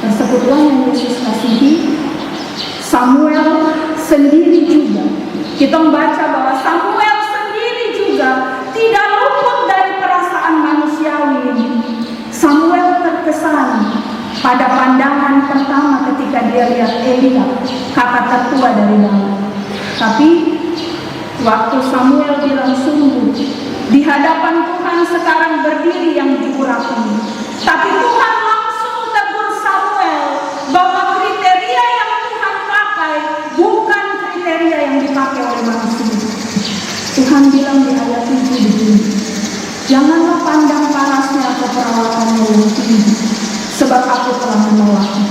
Tersebutlah yang Yesus kasihi. Samuel sendiri juga, kita membaca bahwa Samuel sendiri juga tidak luput dari perasaan manusiawi ini. Samuel terkesan pada pandangan pertama ketika dia lihat Eliab, kakak tertua dari Daud. Tapi waktu Samuel bilang sungguh, di hadapan Tuhan sekarang berdiri yang diurapi. Tapi Tuhan langsung tegur Samuel bahwa kriteria yang Tuhan pakai bukan kriteria yang dipakai oleh manusia. Tuhan bilang di ayat 7 begini, janganlah pandang parasnya atau perawatannya yang tinggi, sebab aku telah menolaknya.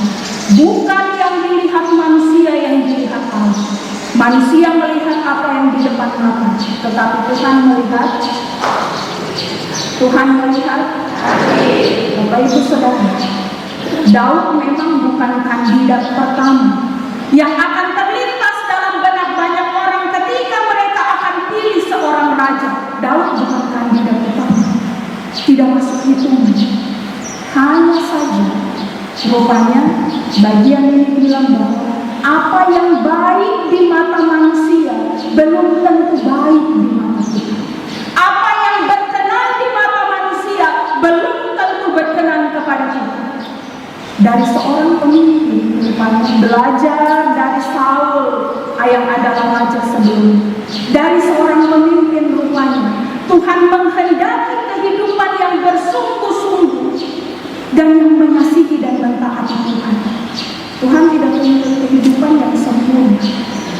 Bukan yang dilihat manusia yang dilihat Allah. Manusia melihat apa yang di depan mata, tetapi Tuhan melihat Bapak Ibu Saudara, Daud memang bukan kandidat pertama yang akan terlintas dalam benak banyak orang ketika mereka akan pilih seorang raja. Daud bukan kandidat pertama, tidak masuk hitungan. Hanya saja rupanya bagian ini bilang bahwa apa yang baik di mata manusia belum tentu baik di mata Tuhan. Apa yang berkenan di mata manusia belum tentu berkenan kepada Tuhan. Dari seorang pemimpin rupanya belajar dari Saul yang adalah raja sebelumnya. Dari seorang pemimpin rupanya Tuhan menghendaki kehidupan yang bersungguh-sungguh dan yang mengasihi dan mentaati Tuhan. Tuhan tidak punya kehidupan yang sempurna,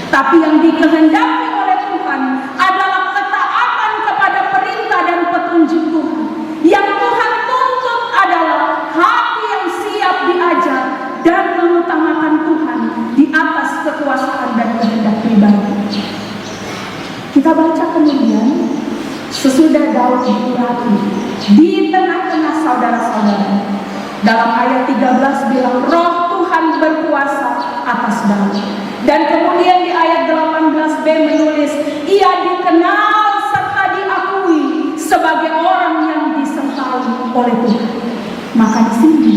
tapi yang dikehendaki oleh Tuhan adalah ketaatan kepada perintah dan petunjuk Tuhan. Yang Tuhan tuntut adalah hati yang siap diajar dan mengutamakan Tuhan di atas kekuasaan dan kehendak pribadi. Kita baca kemudian sesudah Daud diurapi di tengah-tengah saudara-saudara. Dalam ayat 13 bilang roh Tuhan berkuasa atas Daud. Dan kemudian di ayat 18b menulis ia dikenal serta diakui sebagai orang yang disertai oleh Tuhan. Maka di sini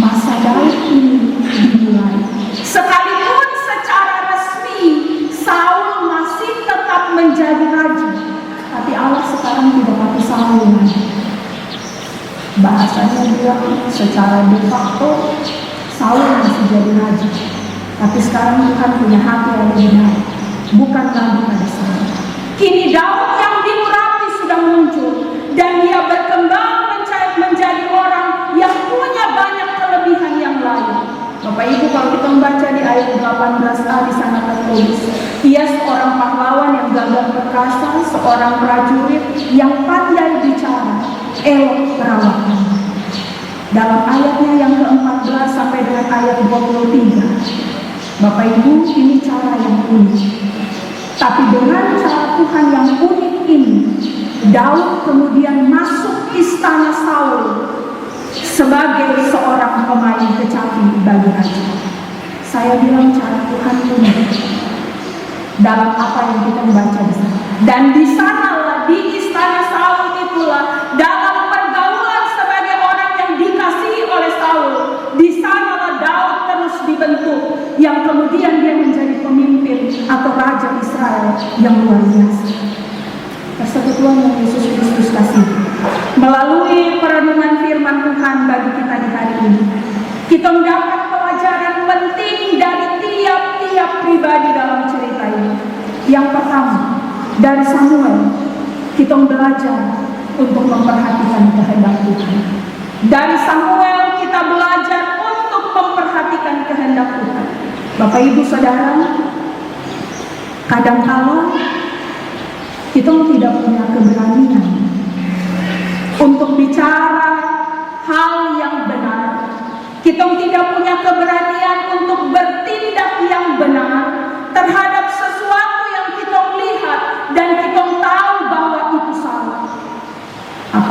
masa Daud ini dimulai. Sekalipun secara resmi Saul masih tetap menjadi raja, tapi Allah sekarang tidak pakai Saul lagi. Bahasanya bilang secara de facto Saul masih jadi raja, tapi sekarang Tuhan punya hati yang lebih baik, bukan lagi pada Saul. Kini Daud yang diurapi sudah muncul dan dia berkembang menjadi orang yang punya banyak kelebihan yang lain. Bapak Ibu, kalau kita membaca di ayat 18a di sana tertulis, ia seorang pahlawan yang gagah perkasa, seorang prajurit yang pandai bicara, elok perawakan. Dalam ayatnya yang ke-14 sampai dengan ayat 23, Bapak Ibu, ini cara yang unik. Tapi dengan cara Tuhan yang unik ini, Daud kemudian masuk istana Saul sebagai seorang pemain kecapi bagi raja. Saya bilang cara Tuhan unik dalam apa yang kita membaca di sana. Dan di sanalah, di istana Saul itulah, dalam pergaulan sebagai orang yang dikasihi oleh Saul, di sanalah Daud terus dibentuk, yang kemudian dia menjadi pemimpin atau raja Israel yang luar biasa. Persekutuan yang Yesus Kristus kasih melalui perenungan firman Tuhan bagi kita di hari ini, kita mendapat pelajaran penting dari tiap-tiap pribadi dalam cerita ini. Yang pertama, dari Samuel kita belajar untuk memperhatikan kehendak Tuhan. Dari Samuel kita belajar untuk memperhatikan kehendak Tuhan. Bapak Ibu Saudara, kadang-kala kita tidak punya keberanian untuk bicara hal yang benar. Kita tidak punya keberanian untuk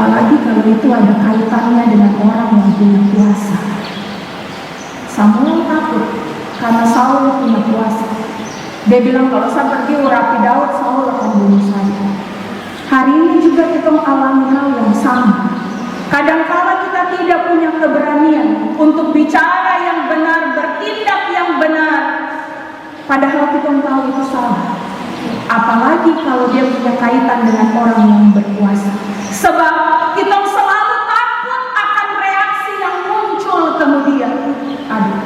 apalagi kalau itu ada kaitannya dengan orang yang punya kuasa. Samuel takut karena Saul punya kuasa. Dia bilang, kalau saya pergi urapi Daud, Saul akan bunuh saya. Hari ini juga kita mengalami hal yang sama. Kadangkala kita tidak punya keberanian untuk bicara yang benar, bertindak yang benar, padahal kita tahu itu salah. Apalagi kalau dia punya kaitan dengan orang yang berkuasa. Sebab kita selalu takut akan reaksi yang muncul kemudian. Aduh,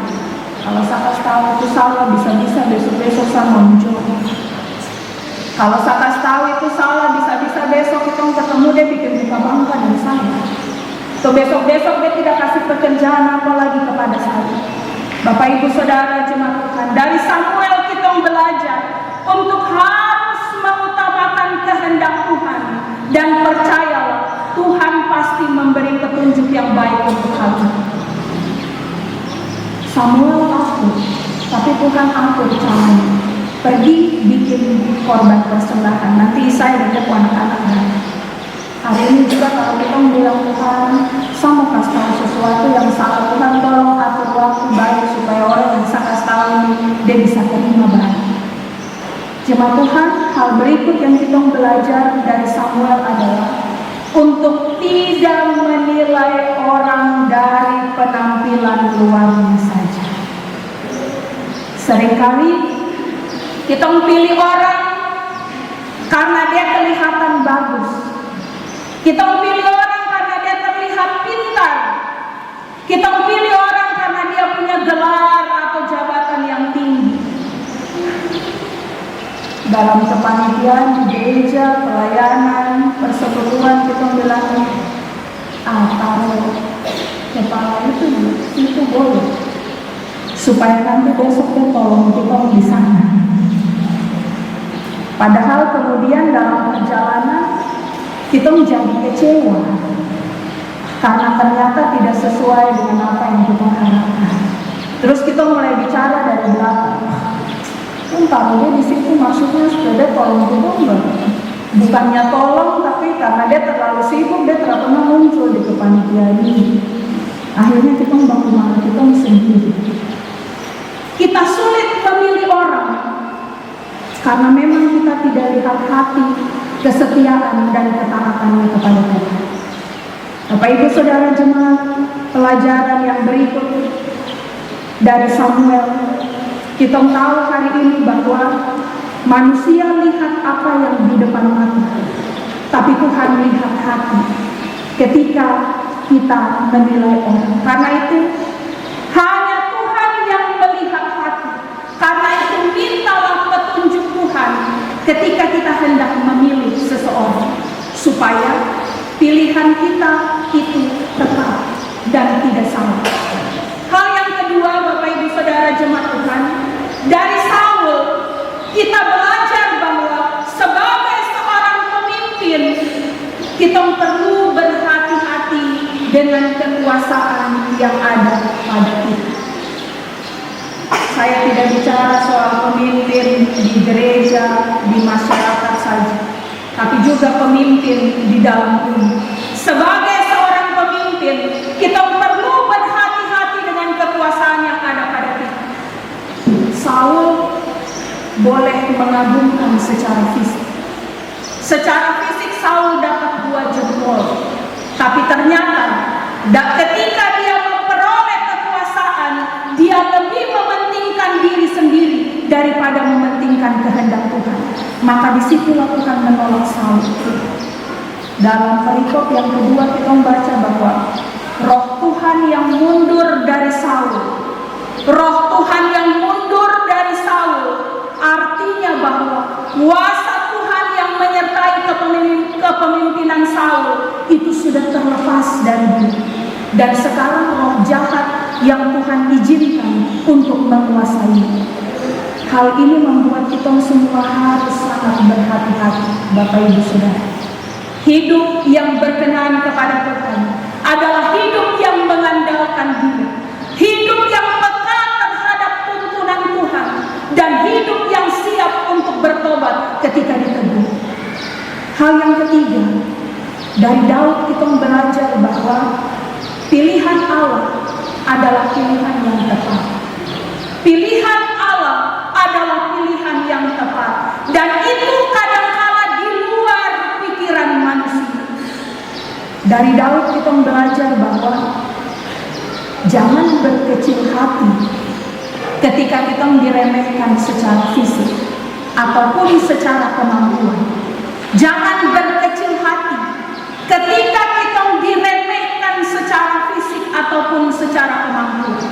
kalau saya kasih tahu itu salah, bisa-bisa besok-besok saya muncul. Kalau saya kasih tahu itu salah, bisa-bisa besok kita ketemu dia bikin muka bangga dan saya. So besok-besok dia tidak kasih pekerjaan apa lagi kepada saya. Bapak Ibu Saudara jemaat Tuhan, dari Samuel kita belajar untuk harus mengutamakan kehendak Tuhan, dan percayalah Tuhan pasti memberi petunjuk yang baik untuk hal itu. Samuel takut, tapi Tuhan atur caranya. Pergi bikin korban persembahan, nanti saya dan anak-anak dan hari ini juga kalau kita bilang Tuhan, saya mau kasih tahu sesuatu yang salah, Tuhan tolong atur waktu baik supaya orang yang saya kasih tahu ini dia bisa terima baik. Jemaat Tuhan, hal berikut yang kita belajar dari Samuel adalah untuk tidak menilai orang dari penampilan luarnya saja. Seringkali kita pilih orang karena dia kelihatan bagus. Kita pilih orang karena dia terlihat pintar. Kita pilih orang karena dia punya gelar atau jabatan yang tinggi. Dalam kepanitiaan, di gereja, pelayanan, persekutuan kita bilang, taruh kepala itu boleh, supaya nanti besok dia tolong kita di sana. Padahal kemudian dalam perjalanan kita menjadi kecewa karena ternyata tidak sesuai dengan apa yang kita harapkan. Terus kita mulai bicara dari belakang. Taruh dia di situ maksudnya supaya dia tolong kita enggak? Bukannya tolong, tapi karena dia terlalu sibuk dia tidak pernah muncul di kepanitiaan ini. Akhirnya kita membangun malah kita sendiri. Kita sulit memilih orang karena memang kita tidak lihat hati, kesetiaan dan ketaatannya kepada Tuhan. Bapak Ibu Saudara jemaat, pelajaran yang berikut dari Samuel, kita tahu hari ini bahwa manusia lihat apa yang di depan mata, tapi Tuhan lihat hati ketika kita menilai orang. Karena itu hanya Tuhan yang melihat hati. Karena itu mintalah petunjuk Tuhan ketika kita hendak memilih seseorang, supaya pilihan kita itu tepat dan tidak salah. Hal yang kedua, Bapak Ibu Saudara jemaat Tuhan, dari Saul kita belajar bahwa sebagai seorang pemimpin kita perlu berhati-hati dengan kekuasaan yang ada pada kita. Saya tidak bicara soal pemimpin di gereja, di masyarakat saja, tapi juga pemimpin di dalam rumah. Sebagai seorang pemimpin, kita perlu berhati-hati dengan kekuasaan yang ada pada kita. Saul boleh mengagumkan secara fisik. Secara fisik Saul dapat 2 jempol, tapi ternyata ketika dia memperoleh kekuasaan, dia lebih mementingkan diri sendiri daripada mementingkan kehendak Tuhan. Maka disitulah Tuhan menolak Saul. Dalam perikop yang kedua kita membaca bahwa roh Tuhan yang mundur dari Saul, roh Tuhan yang mundur dari Saul, artinya bahwa kuasa Tuhan yang menyertai kepemimpinan Saul itu sudah terlepas dari dia. Dan sekarang roh jahat yang Tuhan izinkan untuk menguasai. Hal ini membuat kita semua harus sangat berhati-hati, Bapak Ibu Saudara. Hidup yang berkenan kepada Tuhan adalah hidup yang mengandalkan Dia, hidup yang peka terhadap tuntunan Tuhan, dan hidup yang siap untuk bertobat ketika ditegur. Hal yang ketiga, dari Daud kita belajar bahwa pilihan Allah adalah pilihan yang tepat. Pilihan Allah adalah pilihan yang tepat, dan itu kadangkala di luar pikiran manusia. Dari Daud kita belajar bahwa jangan berkecil hati ketika kita diremehkan secara fisik ataupun secara kemampuan. Jangan berkecil hati ketika kita diremehkan secara fisik ataupun secara kemampuan.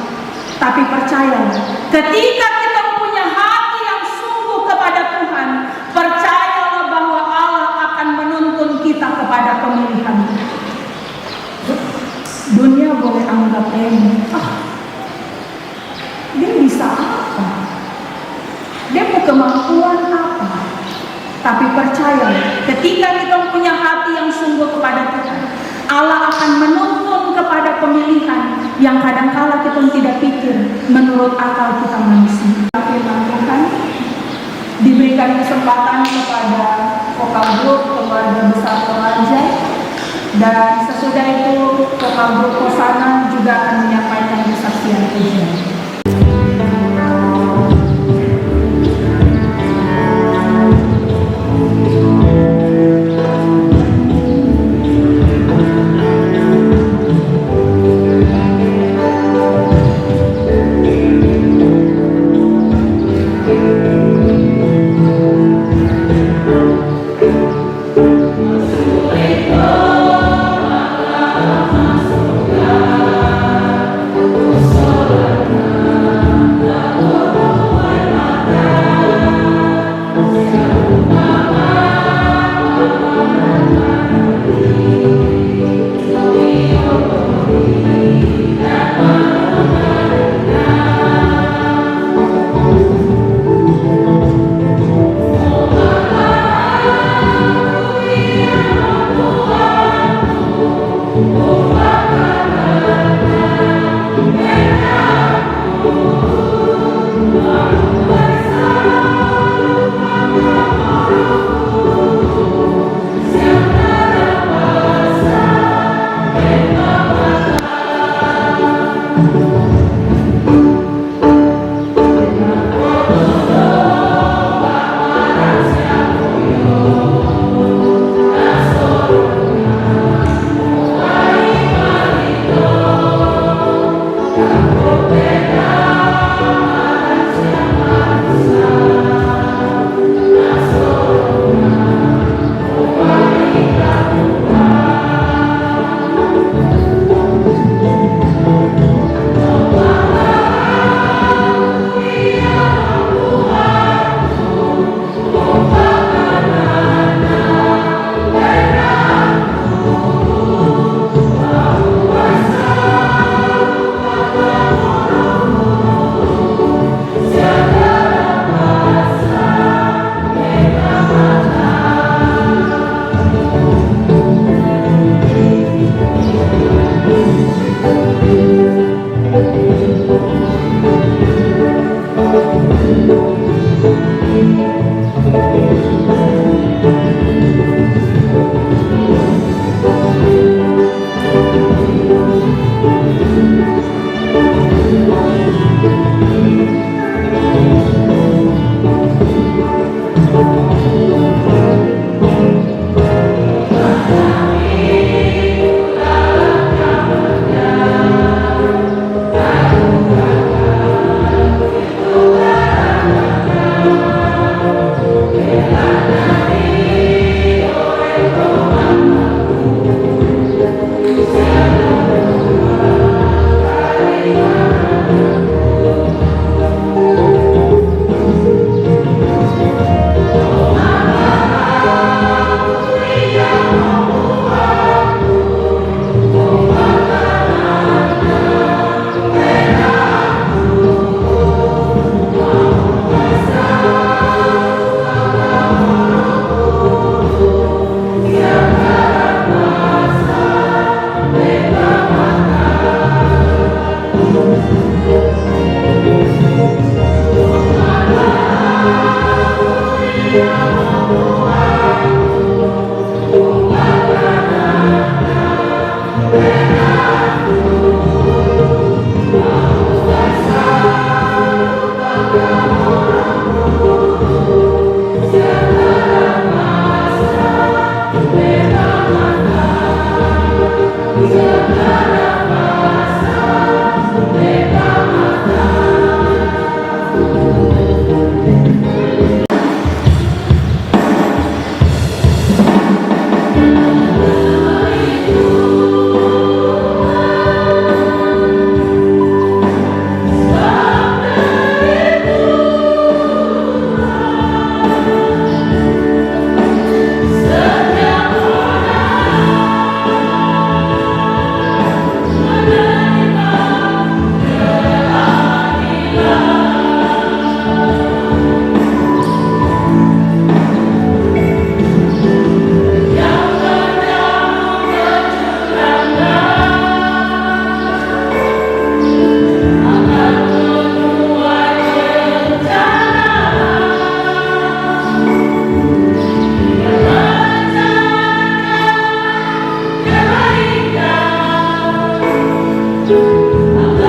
Tapi percayalah, ketika kita punya hati yang sungguh kepada Tuhan, percayalah bahwa Allah akan menuntun kita kepada pemilihan. Dunia boleh anggap remeh. Dia bisa apa? Dia punya kemampuan apa? Tapi percayalah, ketika kita punya hati yang sungguh kepada Tuhan, Allah akan menuntun kepada pemilihan yang kadangkala kita tidak pikir menurut akal kita manusia. Firman Tuhan, diberikan kesempatan kepada vokal grup Keluarga Besar Toraja, dan sesudah itu vokal grup Hosana juga akan menyampaikan kesaksian pujian. Masuk Akan Tuhan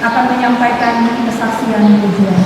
akan menyampaikan kesaksian pujian.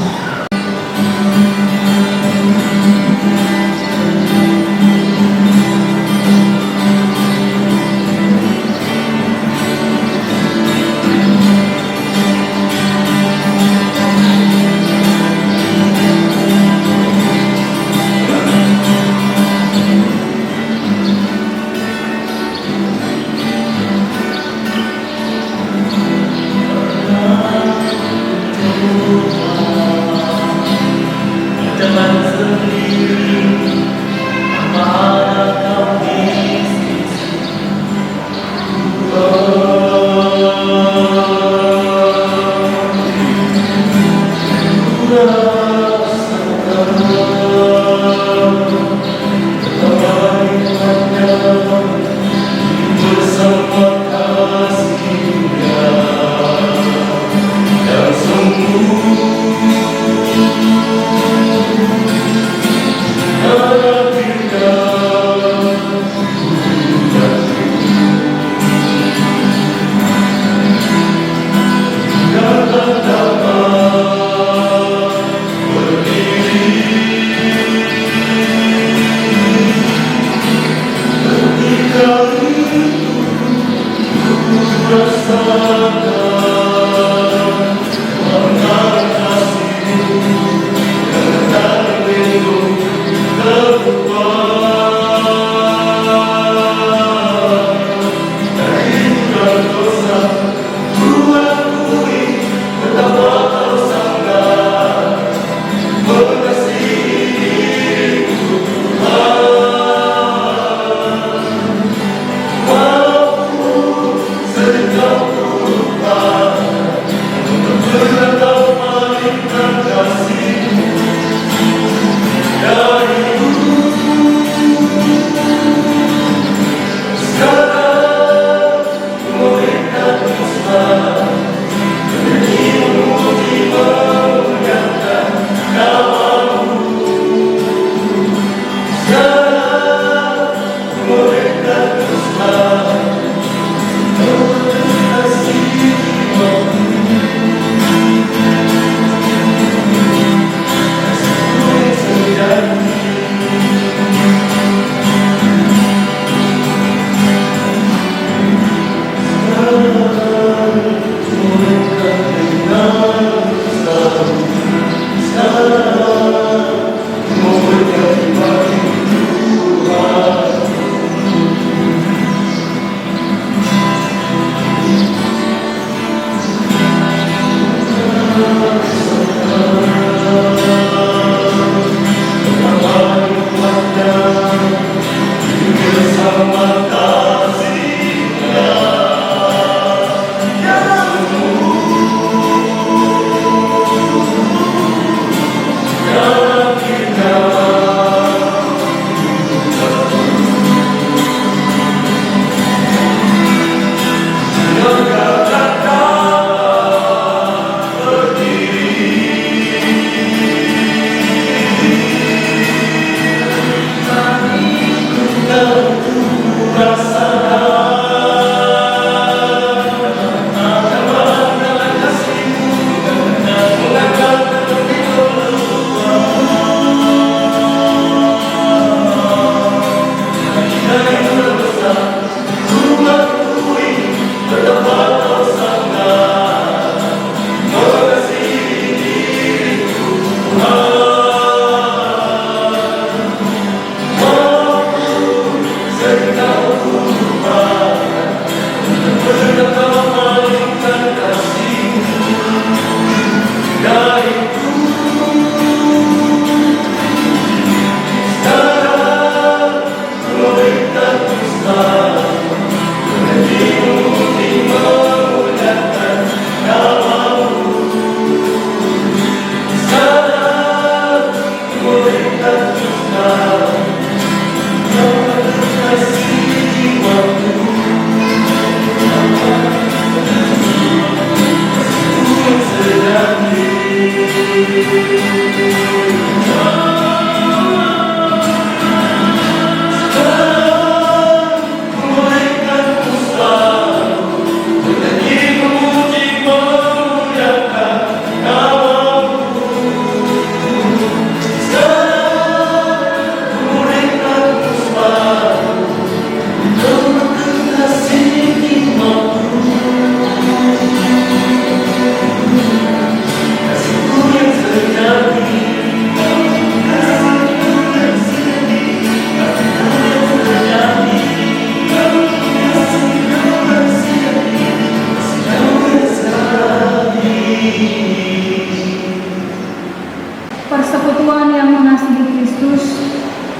Persekutuan yang mengasihi Kristus,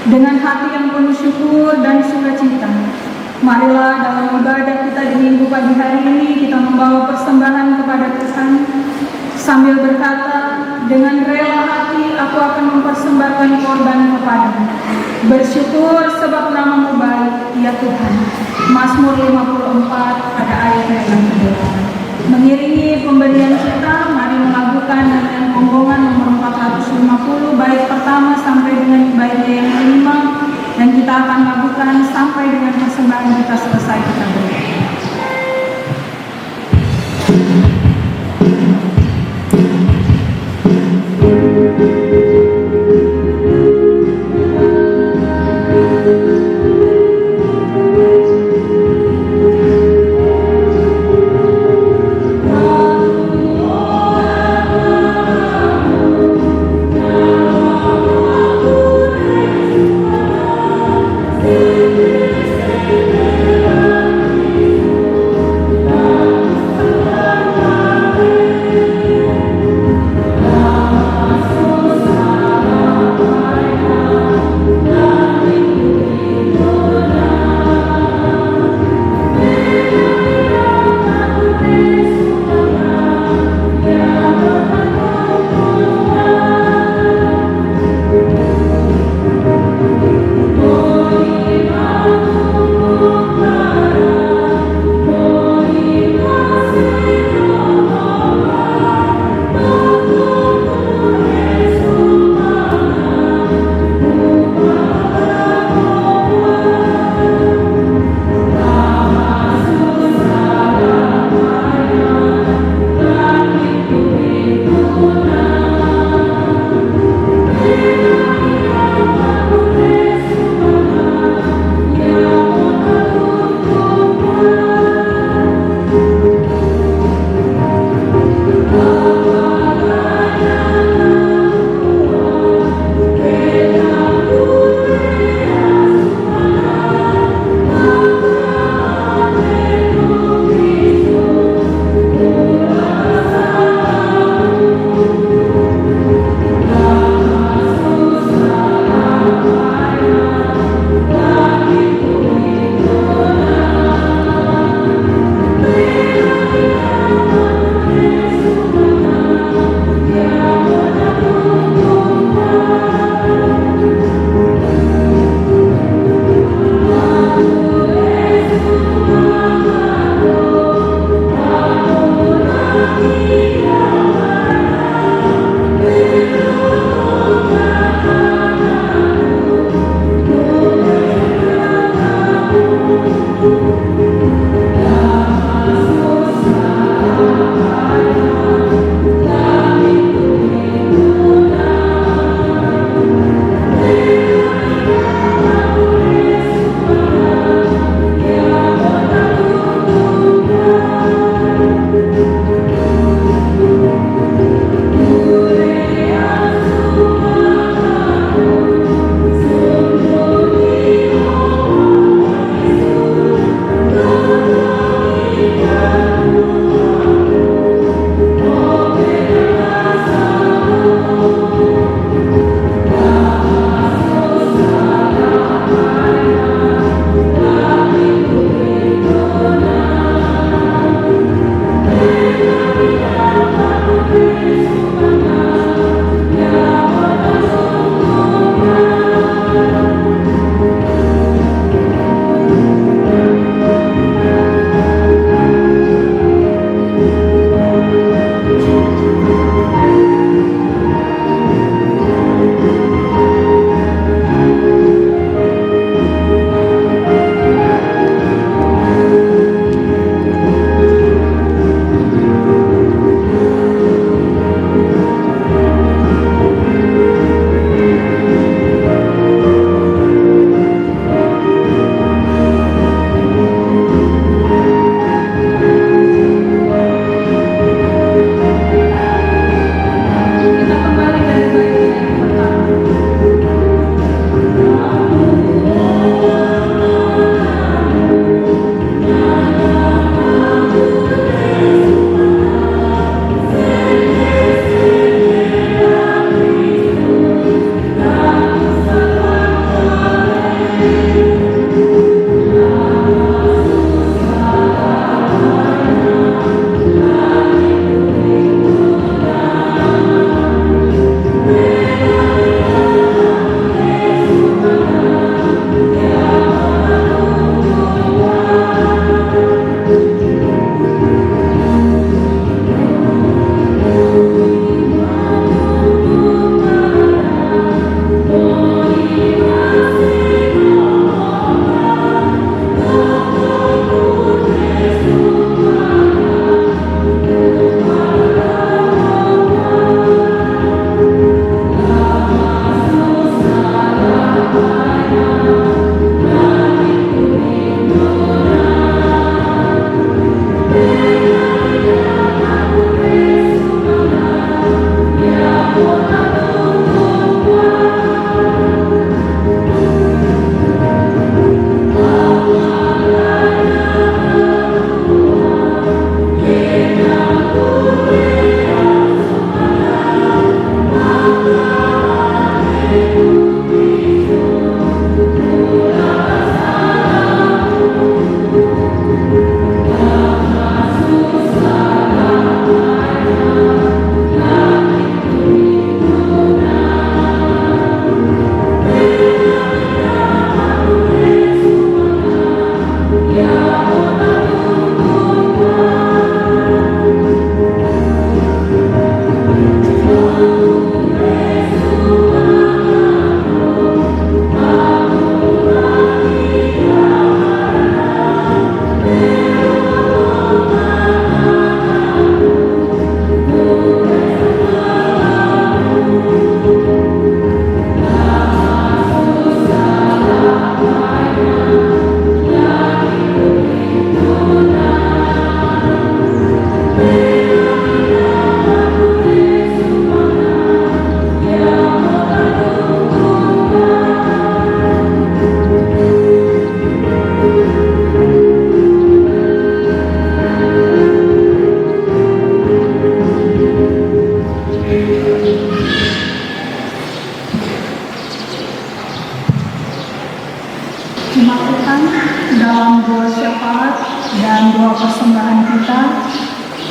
dengan hati yang penuh syukur dan sukacita, marilah dalam ibadah kita di minggu pagi hari ini kita membawa persembahan kepada Tuhan sambil berkata, dengan rela hati aku akan mempersembahkan korban kepadamu. Bersyukur sebab namamu baik, ya Tuhan. Mazmur 54 pada ayat yang kedua. Mengiringi pemberian kita, mari melakukan dengan rombongan nomor 450 bait pertama sampai dengan baitnya yang kelima, dan kita akan lakukan sampai dengan persembahan kita selesai kita beri. Aku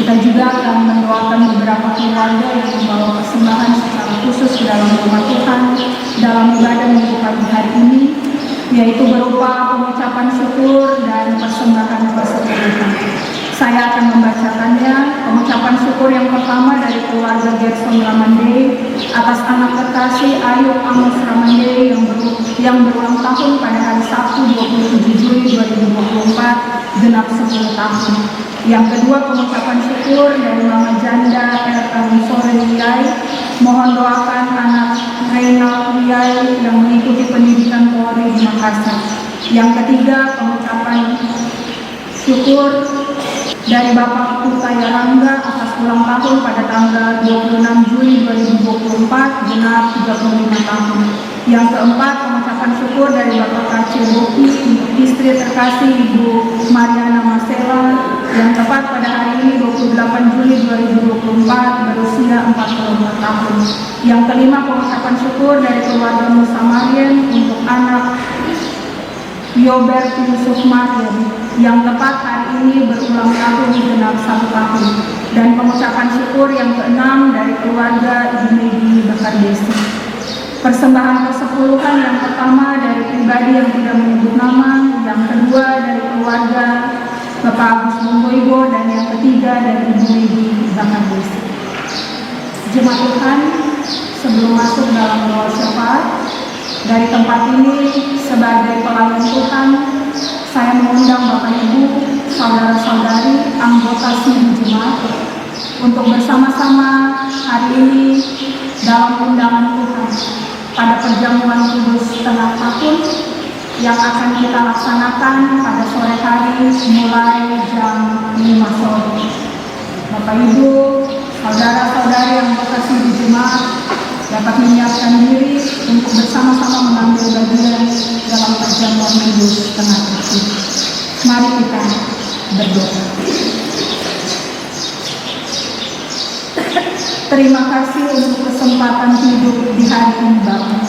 Kita juga akan mendoakan beberapa keluarga yang membawa persembahan secara khusus ke dalam rumah Tuhan dalam ibadah minggu pagi hari ini, yaitu berupa pengucapan syukur dan persembahan persepuluhan. Saya akan membacakannya. Pengucapan syukur yang pertama dari keluarga Gerson Ramande atas anak terkasih Ayub Amos Ramande yang berulang tahun pada hari Sabtu 27 Juli 2024 genap 10 tahun. Yang kedua, pengucapan syukur dari Mama Janda R. Sore Wiyai. Mohon doakan anak Reynald Wiyai yang mengikuti pendidikan Polri di Makassar. Yang ketiga, pengucapan syukur dari Bapak Kutaya Rangga atas ulang tahun pada tanggal 26 Juli 2024 genap 35 tahun. Yang keempat, pengucapan syukur dari Bapak Kacil Boki untuk istri terkasih Ibu Mariana Masela yang tepat pada hari ini 28 Juli 2024 berusia 44 tahun. Yang kelima, pengucapan syukur dari keluarga Musa Marian untuk anak Yobert Yusuf Marian yang tepat hari ini berulang tahun genap 1 tahun. Dan pengucapan syukur yang keenam dari keluarga Junedi Bakardesi. Persembahan persepuluhan yang pertama dari pribadi yang tidak menyebut nama, yang kedua dari keluarga Bapak Agus Bumboibo, dan yang ketiga dari Junedi Bakardesi. Jemaat Tuhan, sebelum masuk dalam doa syafaat dari tempat ini sebagai pelayan Tuhan, saya mengundang Bapak Ibu, saudara-saudari, anggota Sidang Jemaat untuk bersama-sama hari ini dalam undangan Tuhan pada perjamuan kudus tengah tahun yang akan kita laksanakan pada sore hari mulai jam 5 sore. Bapak Ibu, saudara-saudari anggota Sidang Jemaat dapat menyiapkan diri untuk bersama-sama mengambil bagian dalam perjamuan kudus tengah tahun. Mari kita berdoa. Terima kasih untuk kesempatan hidup di hari ini, Bapak.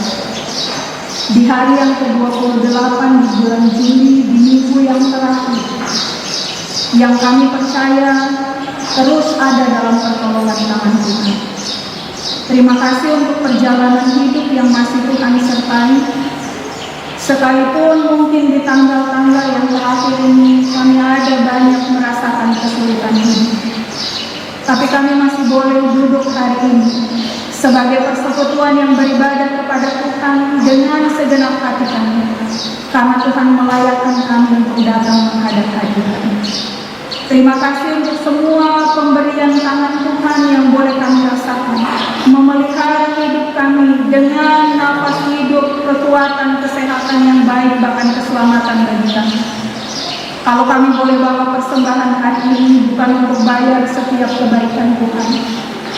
Di hari yang ke-28 di bulan Juli, di minggu yang terakhir, yang kami percaya terus ada dalam pertolongan tangan Tuhan. Terima kasih untuk perjalanan hidup yang masih Tuhan sertai. Sekalipun mungkin di tanggal-tanggal yang terakhir ini kami ada banyak merasakan kesulitan hidup, tapi kami masih boleh duduk hari ini sebagai persekutuan yang beribadah kepada Tuhan dengan segenap hati kami, karena Tuhan melayakkan kami untuk datang menghadap hadirat-Nya. Terima kasih untuk semua pemberian tangan Tuhan yang boleh kami rasakan, memelihara hidup kami dengan nafas hidup, kekuatan, kesehatan yang baik, bahkan keselamatan bagi kami. Kalau kami boleh bawa persembahan hari ini bukan untuk bayar setiap kebaikan Tuhan,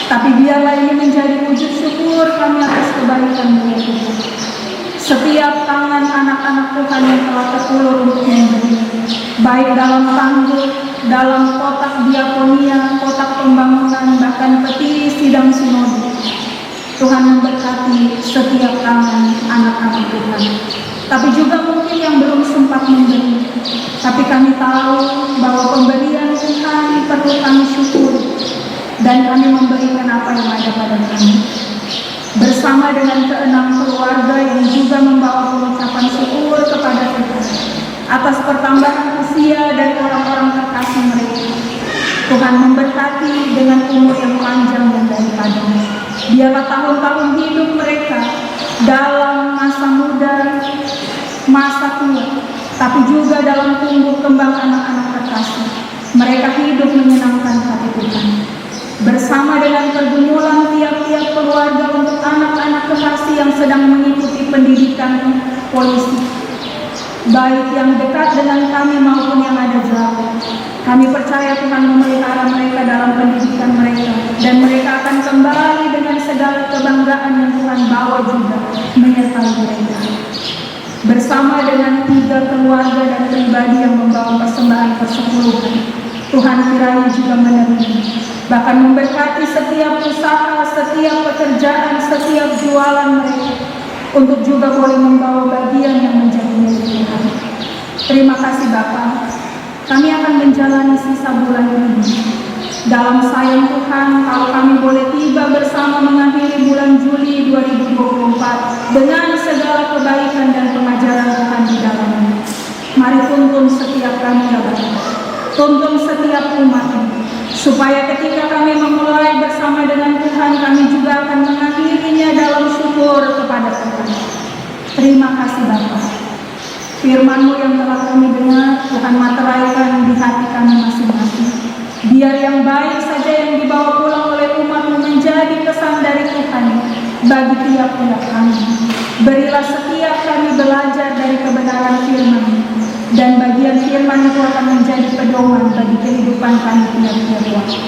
tapi biarlah ini menjadi wujud syukur kami atas kebaikan-Mu, Tuhan. Setiap tangan anak-anak Tuhan yang telah terulur untuk memberi, baik dalam tanggul, dalam kotak diakonia, kotak pembangunan, bahkan peti sidang sinode, Tuhan memberkati setiap tangan anak-anak Tuhan. Tapi juga mungkin yang belum sempat memberi, tapi kami tahu bahwa pemberian Tuhan perlu kami syukuri, dan kami memberikan apa yang ada pada kami. Bersama dengan keenam keluarga yang juga membawa pengucapan syukur kepada Tuhan atas pertambahan usia dari orang-orang terkasih mereka. Tuhan memberkati dengan umur yang panjang dan daripada-Nya. Biarlah tahun-tahun hidup mereka dalam masa muda, masa tua, tapi juga dalam tumbuh kembang anak-anak terkasih, mereka hidup menyenangkan hati Tuhan. Bersama dengan pergumulan tiap-tiap keluarga untuk anak-anak kekasih yang sedang mengikuti pendidikan polisi, baik yang dekat dengan kami maupun yang ada jauh, kami percaya Tuhan memelihara mereka dalam pendidikan mereka, dan mereka akan kembali dengan segala kebanggaan yang Tuhan bawa juga menyertai mereka. Bersama dengan 3 keluarga dan pribadi yang membawa persembahan persepuluhan, Tuhan kiranya juga menerima, bahkan memberkati setiap usaha, setiap pekerjaan, setiap jualan mereka, untuk juga boleh membawa bagian yang menjadi milik Tuhan. Terima kasih Bapak. Kami akan menjalani sisa bulan ini Dalam sayang Tuhan, kalau kami boleh tiba bersama mengakhiri bulan Juli 2024 dengan segala kebaikan dan pengajaran Tuhan di dalamnya. Mari tuntun setiap kami ya Bapa, tuntun setiap umat ini, supaya ketika kami memulai bersama dengan Tuhan, kami juga akan mengakhirinya dalam syukur kepada Tuhan. Terima kasih Bapa. Firman-Mu yang telah kami dengar, Tuhan materaikan di hati kami masing-masing. Biar yang baik saja yang dibawa pulang oleh umat-Mu menjadi pesan dari Tuhan bagi tiap-tiap kami. Berilah setiap kami belajar dari kebenaran firman-Mu, dan bagian firman itu akan menjadi pedoman bagi kehidupan kami tiap-tiap waktu.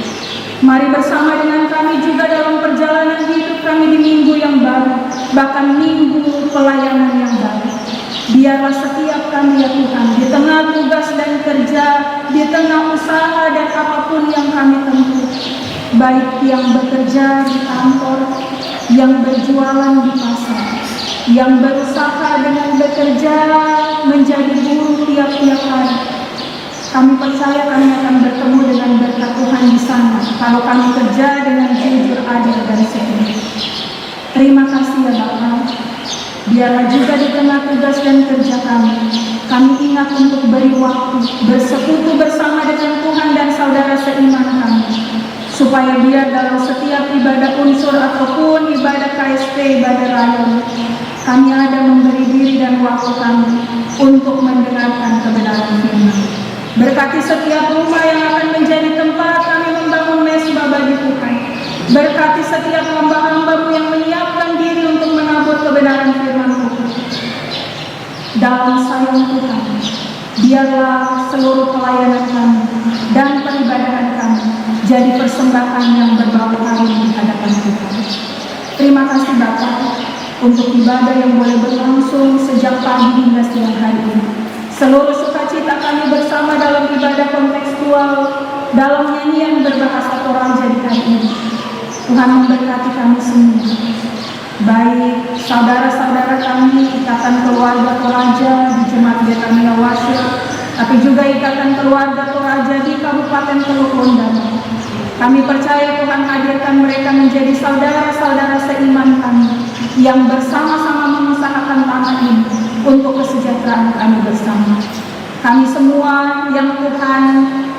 Mari bersama dengan kami juga dalam perjalanan hidup kami di minggu yang baru, bahkan minggu pelayanan yang baru. Biarlah setiap kami ya Tuhan, di tengah tugas dan kerja, di tengah usaha dan apapun yang kami tempuh, baik yang bekerja di kantor, yang berjualan di pasar, yang berusaha dengan bekerja menjadi buruh tiap-tiap hari, kami percaya kami akan bertemu dengan berkat Tuhan di sana kalau kami kerja dengan jujur, adil, dan setia. Terima kasih ya Bapa. Biarlah juga di tengah tugas dan kerja kami ingat untuk beri waktu bersekutu bersama dengan Tuhan dan saudara seiman kami, supaya biar dalam setiap ibadah unsur ataupun ibadah KSP, ibadah rayon, kami ada memberi diri dan waktu kami untuk mendengarkan kebenaran firman. Berkati setiap rumah yang akan menjadi tempat kami membangun mesbah bagi Tuhan. Berkati setiap hamba-hamba-Mu yang menyiapkan diri untuk menabur kebenaran firman-Mu. Dalam sayang Tuhan, biarlah seluruh pelayanan kami dan peribadahan kami jadi persembahan yang berbau harum di hadapan Tuhan. Terima kasih Bapa untuk ibadah yang boleh berlangsung sejak pagi hingga siang hari ini. Seluruh sukacita kami bersama dalam ibadah kontekstual, dalam nyanyian berbahasa Toraja di hari ini. Tuhan memberkati kami semua, baik saudara-saudara kami, ikatan keluarga Toraja di Jemaat Betania Wasil, tapi juga ikatan keluarga Toraja di Kabupaten Teluk Bondang. Kami percaya Tuhan hadirkan mereka menjadi saudara-saudara seiman kami yang bersama-sama mengusahakan tanah ini untuk kesejahteraan kami bersama. Kami semua yang Tuhan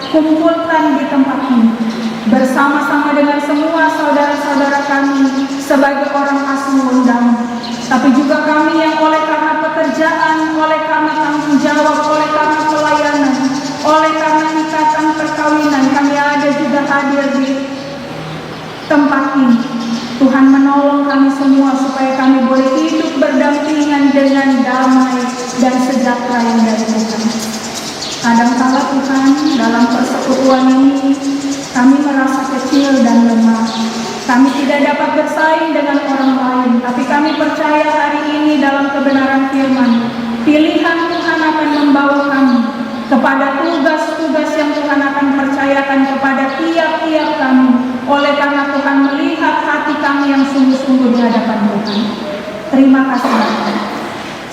kumpulkan di tempat ini bersama-sama dengan semua saudara-saudara kami sebagai orang asli undang, tapi juga kami yang oleh karena pekerjaan, oleh karena tanggung jawab, oleh karena pelayanan, oleh karena ikatan perkawinan, kami ada juga hadir di tempat ini. Tuhan menolong kami semua supaya kami boleh hidup berdampingan dengan damai dan sejahtera yang dari Tuhan. Kadangkala Tuhan, dalam persekutuan ini kami merasa kecil dan lemah. Kami tidak dapat bersaing dengan orang lain, tapi kami percaya hari ini dalam kebenaran firman, pilihan Tuhan akan membawa kami kepada tugas-tugas yang Tuhan akan percayakan kepada tiap-tiap kami, oleh karena Tuhan melihat hati kami yang sungguh-sungguh di hadapan Tuhan. Terima kasih Bapak.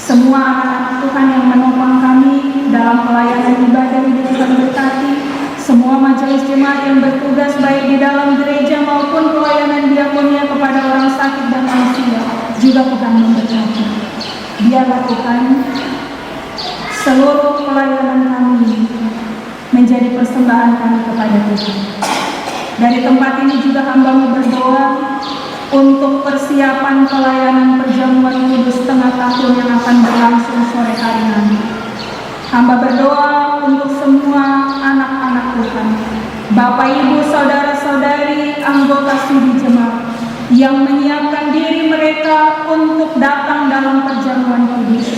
Semua anak-anak Tuhan yang menopang kami dalam pelayanan ibadah ini Tuhan berkati. Semua majelis jemaat yang bertugas baik di dalam gereja maupun pelayanan diakonia kepada orang sakit dan lansia juga Tuhan memberkati. Biarlah Tuhan seluruh pelayanan kami menjadi persembahan kami kepada Tuhan. Dari tempat ini juga hamba-Mu berdoa untuk persiapan pelayanan perjamuan kudus tengah tahun yang akan berlangsung sore hari nanti. Hamba berdoa untuk semua anak-anak Tuhan, Bapak Ibu, saudara-saudari, anggota studi jemaat yang menyiapkan diri mereka untuk datang dalam perjamuan kudus.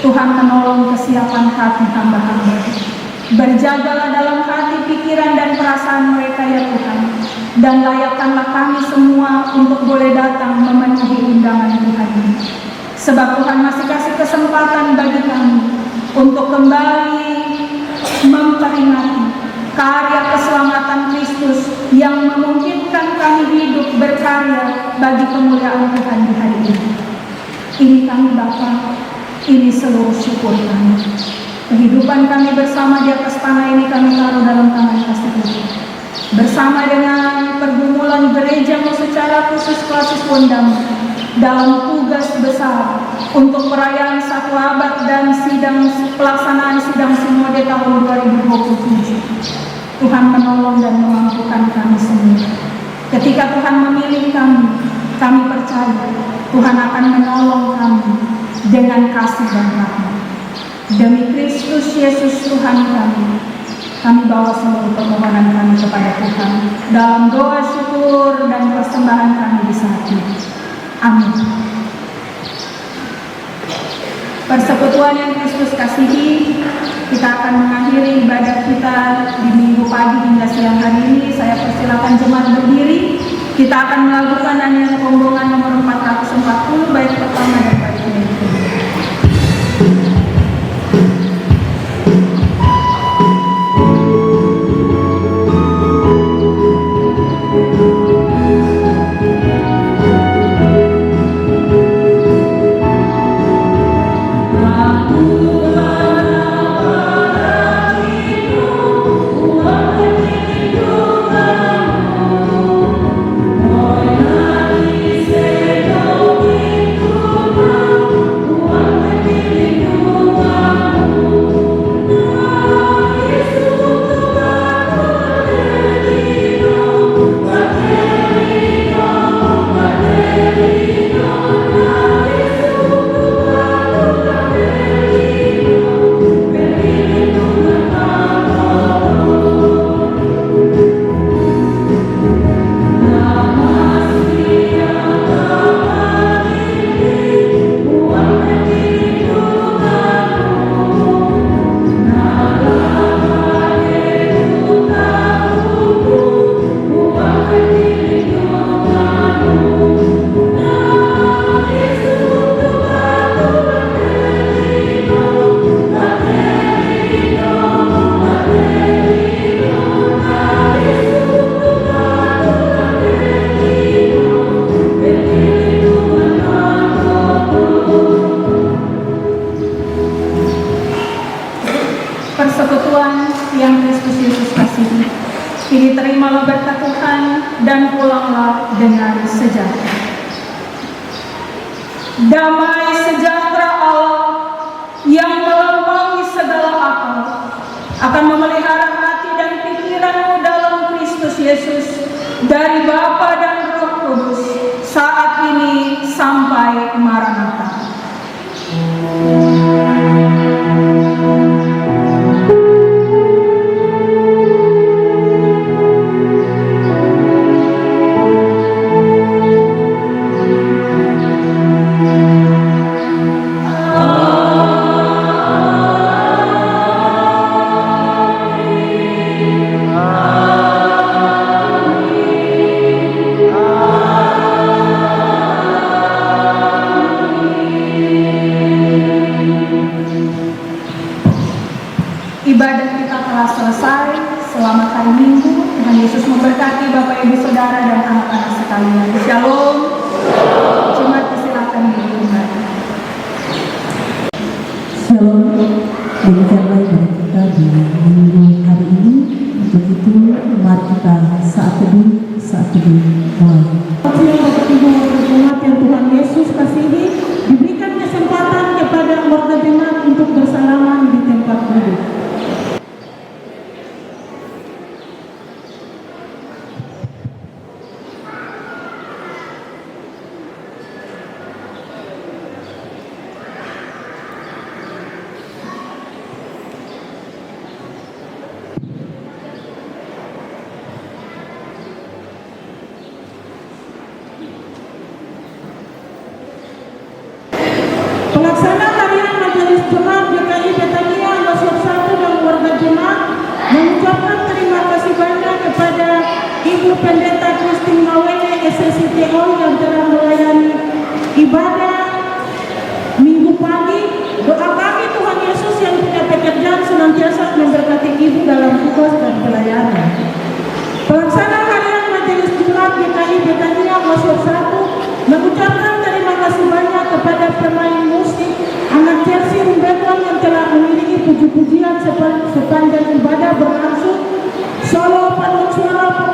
Tuhan menolong kesiapan hati hamba-hamba. Berjagalah dalam hati, pikiran, dan perasaan mereka ya Tuhan. Dan layakkanlah kami semua untuk boleh datang memenuhi undangan Tuhan ini. Sebab Tuhan masih kasih kesempatan bagi kami untuk kembali memperingati karya keselamatan Kristus yang memungkinkan kami hidup berkarya bagi kemuliaan Tuhan di hari ini. Ini kami Bapa, ini seluruh syukur kami. Kehidupan kami bersama di atas tanah ini kami taruh dalam tangan kasih Tuhan. bersama dengan pergumulan gereja secara khusus Klasis Wondam dalam tugas besar untuk perayaan 1 abad dan pelaksanaan sidang sinode tahun 2027. Tuhan menolong dan memampukan kami semua. Ketika Tuhan memilih kami percaya Tuhan akan menolong kami dengan kasih dan rahmat. Demi Kristus Yesus Tuhan kami bawa seluruh permohonan kami kepada Tuhan dalam doa syukur dan persembahan kami di saat ini. Amin. Persekutuan yang Kristus kasihi, kita akan mengakhiri ibadah kita di minggu pagi hingga siang hari ini. Saya persilakan jemaat berdiri. Kita akan melakukan nyanyian rombongan nomor 440 bait pertama dan bait kedua. Persekutuan yang Kristus Yesus kasihi, kini terimalah berkat Tuhan dan pulanglah dengan sejahtera. Damai sejahtera Allah yang melampaui segala akal akan memelihara hati dan pikiranmu dalam Kristus Yesus dari Bapa dan Roh Kudus saat ini sampai Maranatha. Ibadah kita telah selesai. Selamat hari Minggu. Tuhan Yesus memberkati Bapak Ibu Saudara dan anak-anak sekalian. Shalom. Jemaat silakan kembali. Shalom. Demikianlah ibadah kita di minggu hari ini. Untuk itu mari kita saat teduh mulai. Bapak Ibu jemaat yang Tuhan Yesus kasihi, diberikan kesempatan kepada anggota jemaat untuk bersalaman di tempat duduk. Pelaksana harian Majelis Jemaat GKI Betania Masuk 1 dan warga jemaat mengucapkan terima kasih banyak kepada Ibu Pendeta Christine Mawene SSCTO yang telah melayani ibadah minggu pagi. Doa kami Tuhan Yesus yang punya pekerjaan senantiasa memberkati Ibu dalam tugas dan pelayanan. Pelaksana harian Majelis Jemaat GKI Betania Masuk 1 mengucapkan terima kasih banyak kepada pemain musik anak Chelsea Rumbeton yang telah mengiringi puji-pujian sepanjang ibadah berlangsung. Solo paduan suara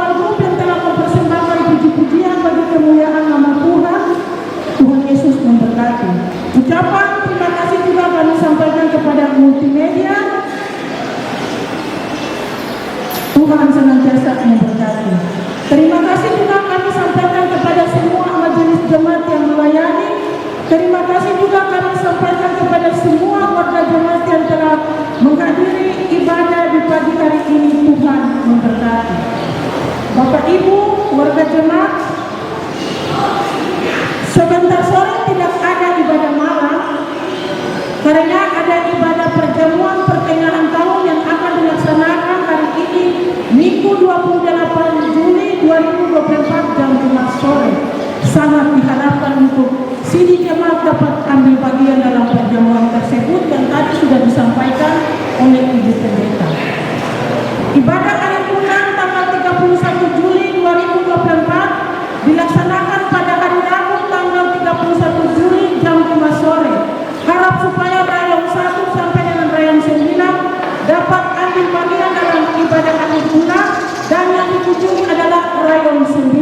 kemuliaan nama Tuhan. Tuhan Yesus memberkati. Ucapan terima kasih juga kami sampaikan kepada multimedia. Tuhan senantiasa memberkati. Terima kasih juga kami sampaikan kepada semua majelis jemaat yang melayani. Terima kasih juga kami sampaikan kepada semua warga jemaat yang telah menghadiri ibadah di pagi hari ini. Tuhan memberkati. Bapak Ibu, warga jemaat, sebentar sore tidak ada ibadah malam karena ada ibadah perjamuan pertengahan tahun yang akan dilaksanakan hari ini Minggu 28 Juli 2024 jam 5 sore. Sangat diharapkan untuk sini jemaat dapat ambil bagian dalam perjamuan tersebut yang tadi sudah disampaikan oleh Ibu Pendeta. Ibadah hari Tuhan tanggal 31 Juli 2024 dilaksanakan pada hari Rabu tanggal 31 Juli jam 5 sore. Harap supaya Rayong 1 sampai dengan Rayong 9 dapat ambil bagian dalam ibadah hari Tuhan dan yang dikunjungi adalah Rayong 9.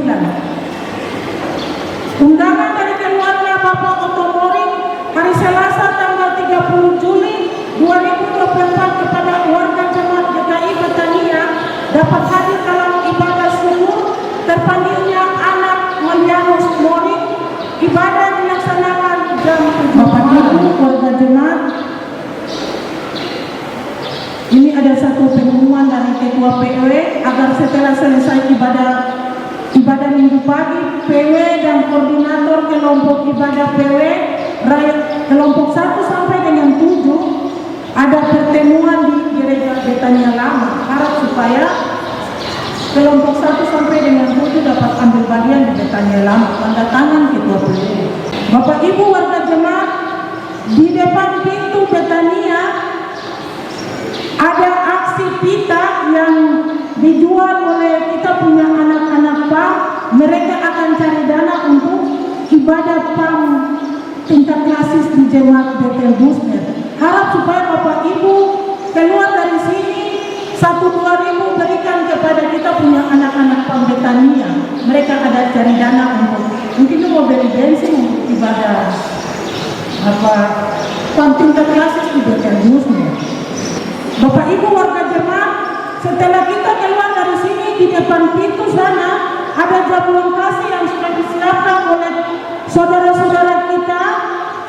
Undangan dari keluarga Bapak Otomori hari Selasa tanggal 30 Juli 2024 kepada warga jemaat GKI Betania dapat hadir dalam ibadah syukur terpanggilnya anak Malianus Mori. Ibadah dilaksanakan jam 7 malam. Bapak Ibu warga jemaat, ini ada satu pengumuman dari Ketua PW agar setelah selesai ibadah minggu pagi, PW dan koordinator kelompok ibadah PW kelompok 1 sampai dengan 7 ada pertemuan di gereja Betania Lama. Harap supaya kelompok 1 sampai dengan 7 dapat ambil bagian di Betania Lama. Tanda tangan Ketua PW. Bapak Ibu warga jemaat, di depan pintu Betania ada aksi pita yang dijual oleh kita punya anak-anak PAM. Mereka akan cari dana untuk ibadah PAM tingkat klasis di jemaat Betel Busner. Harap supaya Bapak Ibu keluar dari sini 1-2 ribu berikan kepada kita punya anak-anak PAM Betania. Mereka ada cari dana untuk mungkin mau beli bensin untuk ibadah PAM tingkat klasis di Betel Busner. Bapak Ibu warga jemaat, setelah kita keluar dari sini di depan pintu sana ada jamuan kasih yang sudah disiapkan oleh saudara-saudara kita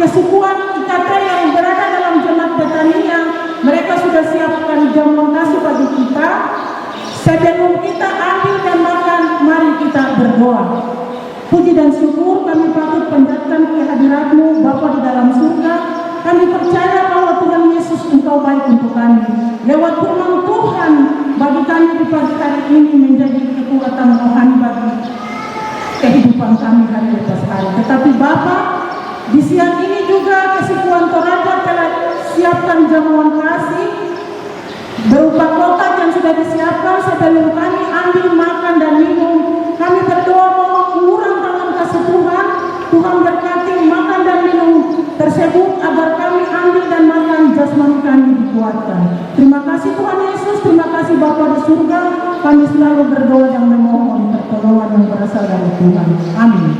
kesukuan IKT yang berada dalam jemaat Betania. Mereka sudah siapkan jamuan kasih bagi kita. Sebelum kita ambil dan makan, mari kita berdoa. Puji dan syukur kami patut panjatkan kehadirat-Mu Bapa di dalam surga. Kami percaya bahwa Tuhan Yesus Engkau baik untuk kami. Lewat firman Tuhan bagi kami di pagi hari ini menjadi kekuatan rohani bagi kehidupan kami hari lepas hari. Tetapi Bapa, di siang ini juga Kesekuan Toraja telah siapkan jamuan kasih berupa kotak yang sudah disiapkan. Sebelum kami ambil makan dan minum, kami berdoa mohon uluran tangan kasih Tuhan. Tuhan berkati makan dan minum tersebut agar kami ambil dan makan jasmani kami dikuatkan. Terima kasih Tuhan Yesus, terima kasih Bapa di surga. Kami selalu berdoa dan memohon pertolongan yang berasal dari Tuhan. Amin.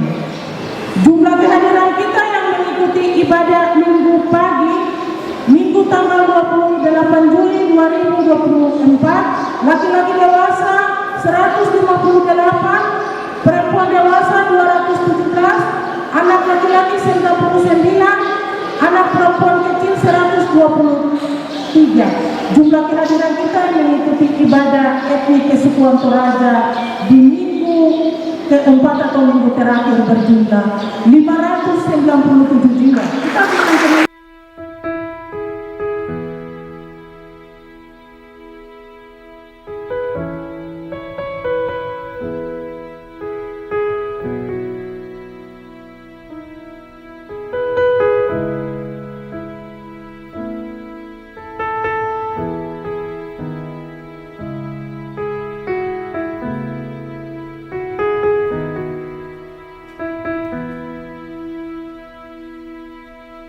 Jumlah kehadiran kita yang mengikuti ibadah minggu pagi, Minggu tanggal 28 Juli 2024, laki-laki dewasa 158, perempuan dewasa 217, anak laki-laki 99, anak perempuan kecil 123. Jumlah kehadiran kita yang mengikuti ibadah etnik Kesekuan Toraja di minggu keempat atau minggu terakhir berjumlah 597 jiwa. Kita akan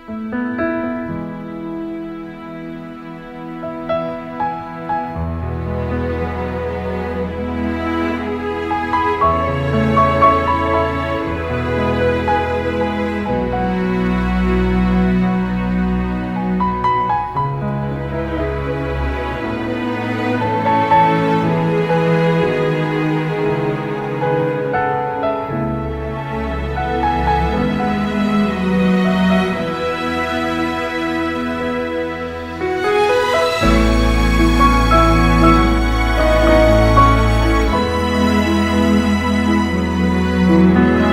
Thank you. Amin.